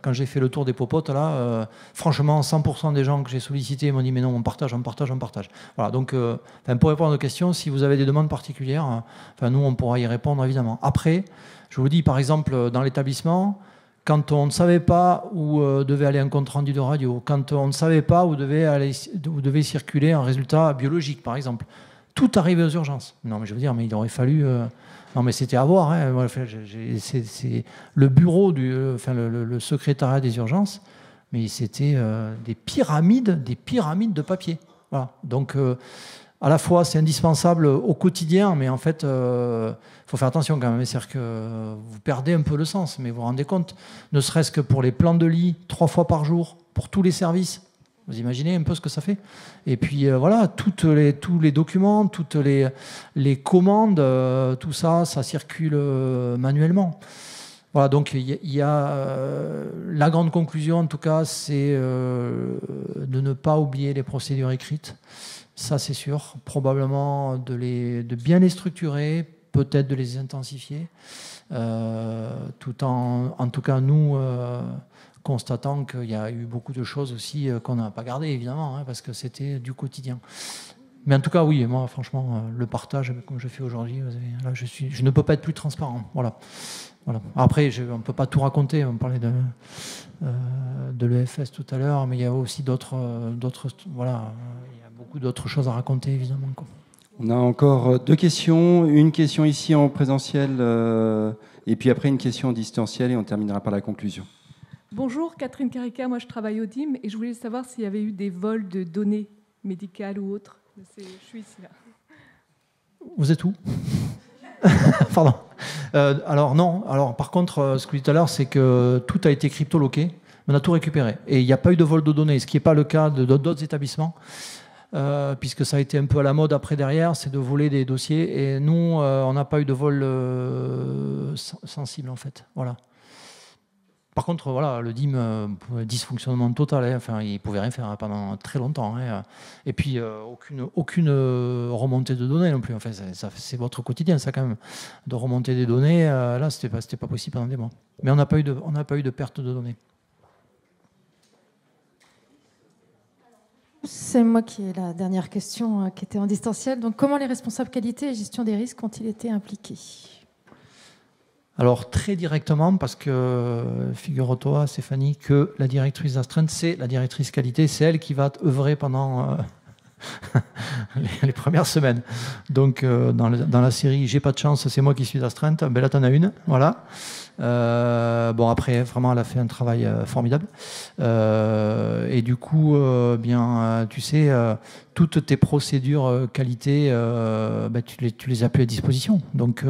quand j'ai fait le tour des popotes, là, franchement, 100% des gens que j'ai sollicités m'ont dit mais non, on partage. Voilà, donc, pour répondre aux questions, si vous avez des demandes particulières, nous, on pourra y répondre, évidemment. Après, je vous dis, par exemple, dans l'établissement, quand on ne savait pas où devait aller un compte-rendu de radio, quand on ne savait pas où devait circuler un résultat biologique, par exemple, tout arrivait aux urgences. Non, mais je veux dire, mais il aurait fallu... Non, mais c'était à voir. Hein. C'est le bureau, le secrétariat des urgences, mais c'était des pyramides de papier. Voilà. Donc, à la fois, c'est indispensable au quotidien, mais en fait, faut faire attention quand même. C'est-à-dire que vous perdez un peu le sens, mais vous vous rendez compte, ne serait-ce que pour les plans de lit, 3 fois par jour, pour tous les services. Vous imaginez un peu ce que ça fait. Et puis voilà, tous les documents, toutes les commandes, tout ça circule manuellement. Voilà, donc il y a la grande conclusion, en tout cas, c'est de ne pas oublier les procédures écrites. Ça, c'est sûr. Probablement de bien les structurer, peut-être de les intensifier, tout en tout cas, nous... constatant qu'il y a eu beaucoup de choses aussi qu'on n'a pas gardées, évidemment, hein, parce que c'était du quotidien. Mais en tout cas, oui, moi, franchement, le partage, comme je fais aujourd'hui, là, je ne peux pas être plus transparent. Voilà. Après, on ne peut pas tout raconter. On parlait de l'EFS tout à l'heure, mais il y a aussi d'autres voilà, il y a beaucoup d'autres choses à raconter, évidemment, quoi. On a encore 2 questions. Une question ici en présentiel, et puis après une question en distanciel, et on terminera par la conclusion. Bonjour, Catherine Carica, moi je travaille au DIM et je voulais savoir s'il y avait eu des vols de données médicales ou autres. Je suis ici, là. Vous êtes où? Pardon. Alors non, par contre, ce que je disais tout à l'heure, c'est que tout a été cryptoloqué, on a tout récupéré. Et il n'y a pas eu de vol de données, ce qui n'est pas le cas d'autres établissements, puisque ça a été un peu à la mode après derrière, c'est de voler des dossiers. Et nous, on n'a pas eu de vol sensible en fait. Voilà. Par contre, voilà, le DIM, dysfonctionnement total. Hein, enfin, il ne pouvait rien faire pendant très longtemps. Hein, et puis, aucune remontée de données non plus. Enfin, c'est votre quotidien, ça, quand même. De remonter des données, là, ce n'était pas possible pendant des mois. Mais on n'a pas eu de perte de données. C'est moi qui ai la dernière question qui était en distanciel. Donc, comment les responsables qualité et gestion des risques ont-ils été impliqués? Alors, très directement, parce que figure-toi, Stéphanie, que la directrice d'astreinte, c'est la directrice qualité, c'est elle qui va œuvrer pendant les premières semaines. Donc, dans la série J'ai pas de chance, c'est moi qui suis d'astreinte, ben là, t'en as une, voilà. Bon, après, vraiment, elle a fait un travail formidable. Et du coup, tu sais, toutes tes procédures qualité, tu les as plus à disposition. Donc,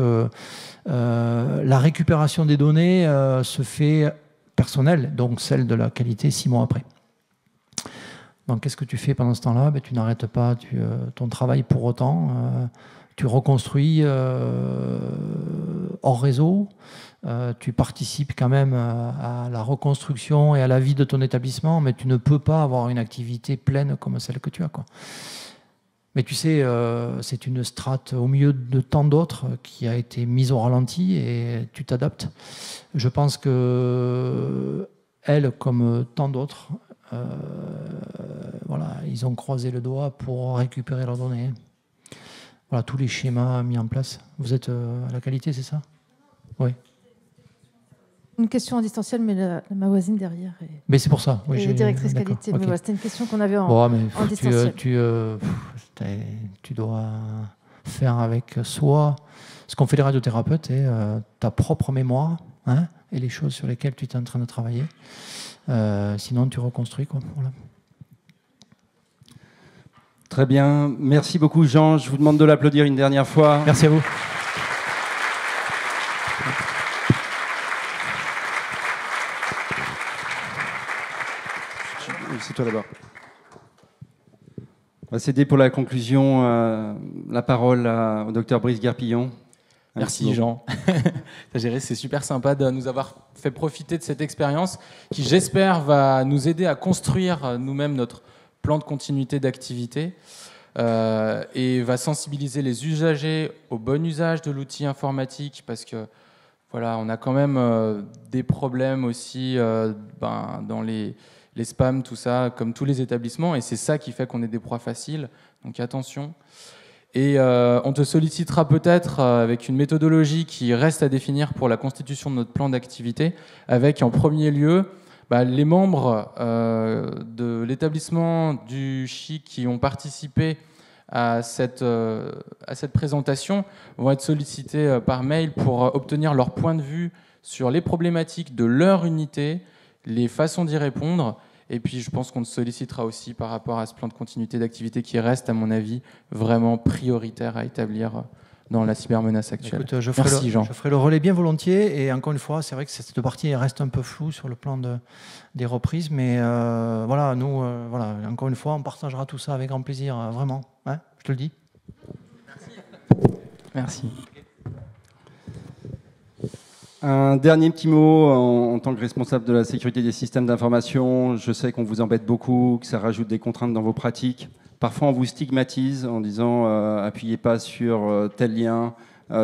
la récupération des données se fait personnelle, donc celle de la qualité 6 mois après. Donc, qu'est-ce que tu fais pendant ce temps-là? Tu n'arrêtes pas ton travail pour autant. Tu reconstruis hors réseau. Tu participes quand même à la reconstruction et à la vie de ton établissement, mais tu ne peux pas avoir une activité pleine comme celle que tu as, quoi. Mais tu sais, c'est une strate au milieu de tant d'autres qui a été mise au ralenti et tu t'adaptes. Je pense que elle, comme tant d'autres, voilà, ils ont croisé le doigt pour récupérer leurs données. Voilà, tous les schémas mis en place. Vous êtes à la qualité, c'est ça? Oui. Une question en distanciel, mais ma voisine derrière est... Mais c'est pour ça. Oui, j'ai directrice qualité. Okay. Mais voilà, c'était une question qu'on avait en distanciel. Tu dois faire avec soi ce qu'ont fait les radiothérapeutes et ta propre mémoire, hein, et les choses sur lesquelles tu es en train de travailler. Sinon, tu reconstruis, quoi. Voilà. Très bien. Merci beaucoup, Jean. Je vous demande de l'applaudir une dernière fois. Merci à vous. C'est toi d'abord. On va céder pour la conclusion la parole au docteur Brice Guerpillon. Merci Jean. C'est super sympa de nous avoir fait profiter de cette expérience qui, j'espère, va nous aider à construire nous-mêmes notre plan de continuité d'activité et va sensibiliser les usagers au bon usage de l'outil informatique, parce que voilà, on a quand même des problèmes aussi dans les spams, tout ça, comme tous les établissements, et c'est ça qui fait qu'on est des proies faciles, donc attention. Et on te sollicitera peut-être avec une méthodologie qui reste à définir pour la constitution de notre plan d'activité, avec en premier lieu les membres de l'établissement du CHIC qui ont participé à cette présentation vont être sollicités par mail pour obtenir leur point de vue sur les problématiques de leur unité, les façons d'y répondre. Et puis, je pense qu'on te sollicitera aussi par rapport à ce plan de continuité d'activité qui reste, à mon avis, vraiment prioritaire à établir dans la cybermenace actuelle. Écoute, Merci, Jean. Je ferai le relais bien volontiers. Et encore une fois, c'est vrai que cette partie reste un peu floue sur le plan des reprises. Mais voilà, nous, voilà, encore une fois, on partagera tout ça avec grand plaisir, vraiment. Hein, je te le dis. Merci. Un dernier petit mot en tant que responsable de la sécurité des systèmes d'information. Je sais qu'on vous embête beaucoup, que ça rajoute des contraintes dans vos pratiques. Parfois, on vous stigmatise en disant appuyez pas sur tel lien,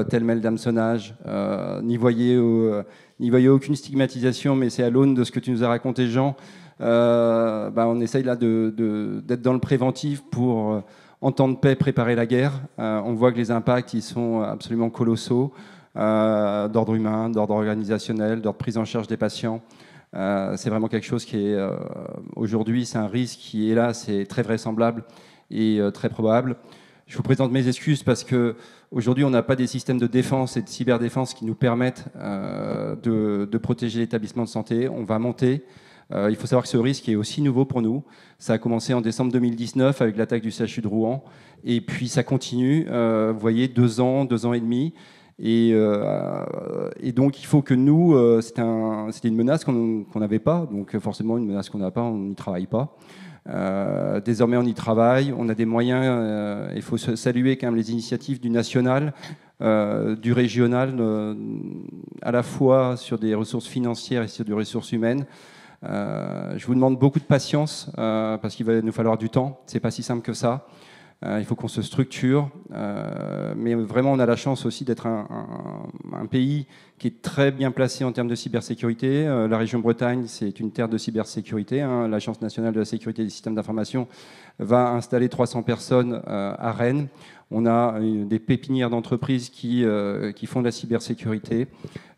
tel mail d'hameçonnage. N'y voyez aucune stigmatisation, mais c'est à l'aune de ce que tu nous as raconté, Jean. On essaye là d'être dans le préventif pour, en temps de paix, préparer la guerre. On voit que les impacts ils sont absolument colossaux. D'ordre humain, d'ordre organisationnel, d'ordre prise en charge des patients. C'est vraiment quelque chose qui est aujourd'hui, c'est un risque qui est là, c'est très vraisemblable et très probable. Je vous présente mes excuses parce que aujourd'hui, on n'a pas des systèmes de défense et de cyberdéfense qui nous permettent de protéger l'établissement de santé. On va monter. Il faut savoir que ce risque est aussi nouveau pour nous. Ça a commencé en décembre 2019 avec l'attaque du CHU de Rouen, et puis ça continue. Vous voyez, 2 ans et demi. Et donc, il faut que nous, c'était une menace qu'on n'avait pas. Donc, forcément, une menace qu'on n'a pas, on n'y travaille pas. Désormais, on y travaille. On a des moyens. Il faut saluer quand même les initiatives du national, du régional, à la fois sur des ressources financières et sur des ressources humaines. Je vous demande beaucoup de patience parce qu'il va nous falloir du temps. C'est pas si simple que ça. il faut qu'on se structure. Mais vraiment, on a la chance aussi d'être un pays qui est très bien placé en termes de cybersécurité. La région Bretagne, c'est une terre de cybersécurité. L'Agence nationale de la sécurité des systèmes d'information va installer 300 personnes à Rennes. On a des pépinières d'entreprises qui font de la cybersécurité.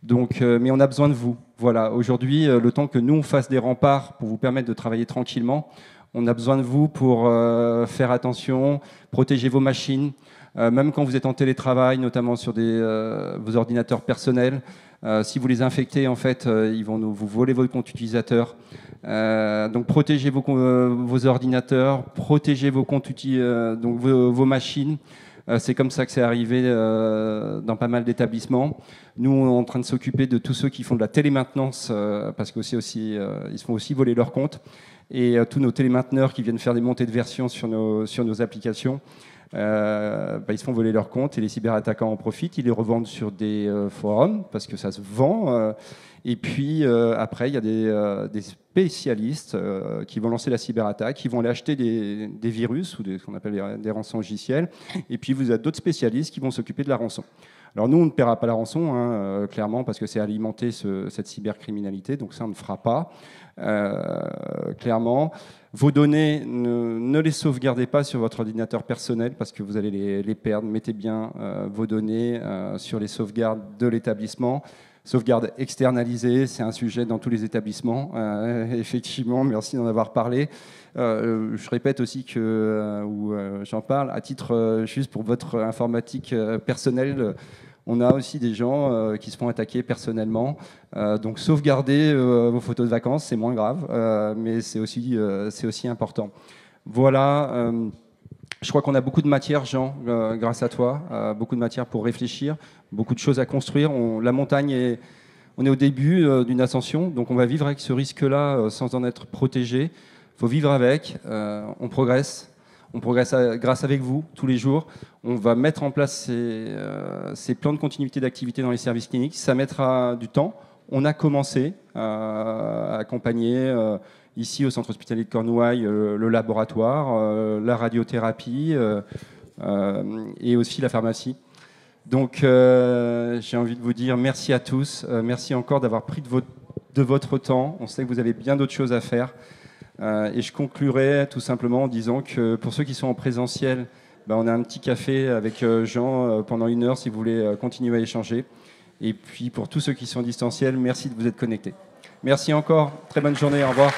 Donc, mais on a besoin de vous. Voilà. Aujourd'hui, le temps que nous, on fasse des remparts pour vous permettre de travailler tranquillement, on a besoin de vous pour faire attention, protéger vos machines, même quand vous êtes en télétravail, notamment sur vos ordinateurs personnels. Si vous les infectez, en fait, ils vont vous voler votre compte utilisateur. Donc protégez vos ordinateurs, protégez vos comptes donc vos machines. C'est comme ça que c'est arrivé dans pas mal d'établissements. Nous, on est en train de s'occuper de tous ceux qui font de la télémaintenance, parce qu'ils se font aussi voler leur compte. Et tous nos télémainteneurs qui viennent faire des montées de version sur nos applications, ils se font voler leur compte et les cyberattaquants en profitent. Ils les revendent sur des forums parce que ça se vend. Et puis après, il y a des spécialistes qui vont lancer la cyberattaque, qui vont aller acheter des virus ou ce qu'on appelle des rançons logiciels. Et puis vous avez d'autres spécialistes qui vont s'occuper de la rançon. Alors nous, on ne paiera pas la rançon, clairement, parce que c'est alimenter cette cybercriminalité. Donc ça, on ne fera pas. Clairement, vos données, ne les sauvegardez pas sur votre ordinateur personnel parce que vous allez les perdre. Mettez bien vos données sur les sauvegardes de l'établissement. Sauvegarde externalisée, c'est un sujet dans tous les établissements. Effectivement, merci d'en avoir parlé. Je répète aussi j'en parle à titre juste pour votre informatique personnelle. On a aussi des gens qui se font attaquer personnellement. Donc sauvegardez vos photos de vacances, c'est moins grave, mais c'est aussi important. Voilà. Je crois qu'on a beaucoup de matière, Jean, grâce à toi, beaucoup de matière pour réfléchir, beaucoup de choses à construire. La montagne, on est au début d'une ascension, donc on va vivre avec ce risque-là sans en être protégé. Il faut vivre avec, on progresse grâce avec vous tous les jours. On va mettre en place ces plans de continuité d'activité dans les services cliniques. Ça mettra du temps. On a commencé à accompagner ici au centre hospitalier de Cornouailles le laboratoire, la radiothérapie et aussi la pharmacie. Donc j'ai envie de vous dire merci à tous. Merci encore d'avoir pris de votre temps. On sait que vous avez bien d'autres choses à faire. Et je conclurai tout simplement en disant que pour ceux qui sont en présentiel, on a un petit café avec Jean pendant 1 heure si vous voulez continuer à échanger. Et puis pour tous ceux qui sont en distanciel, merci de vous être connectés. Merci encore, très bonne journée, au revoir.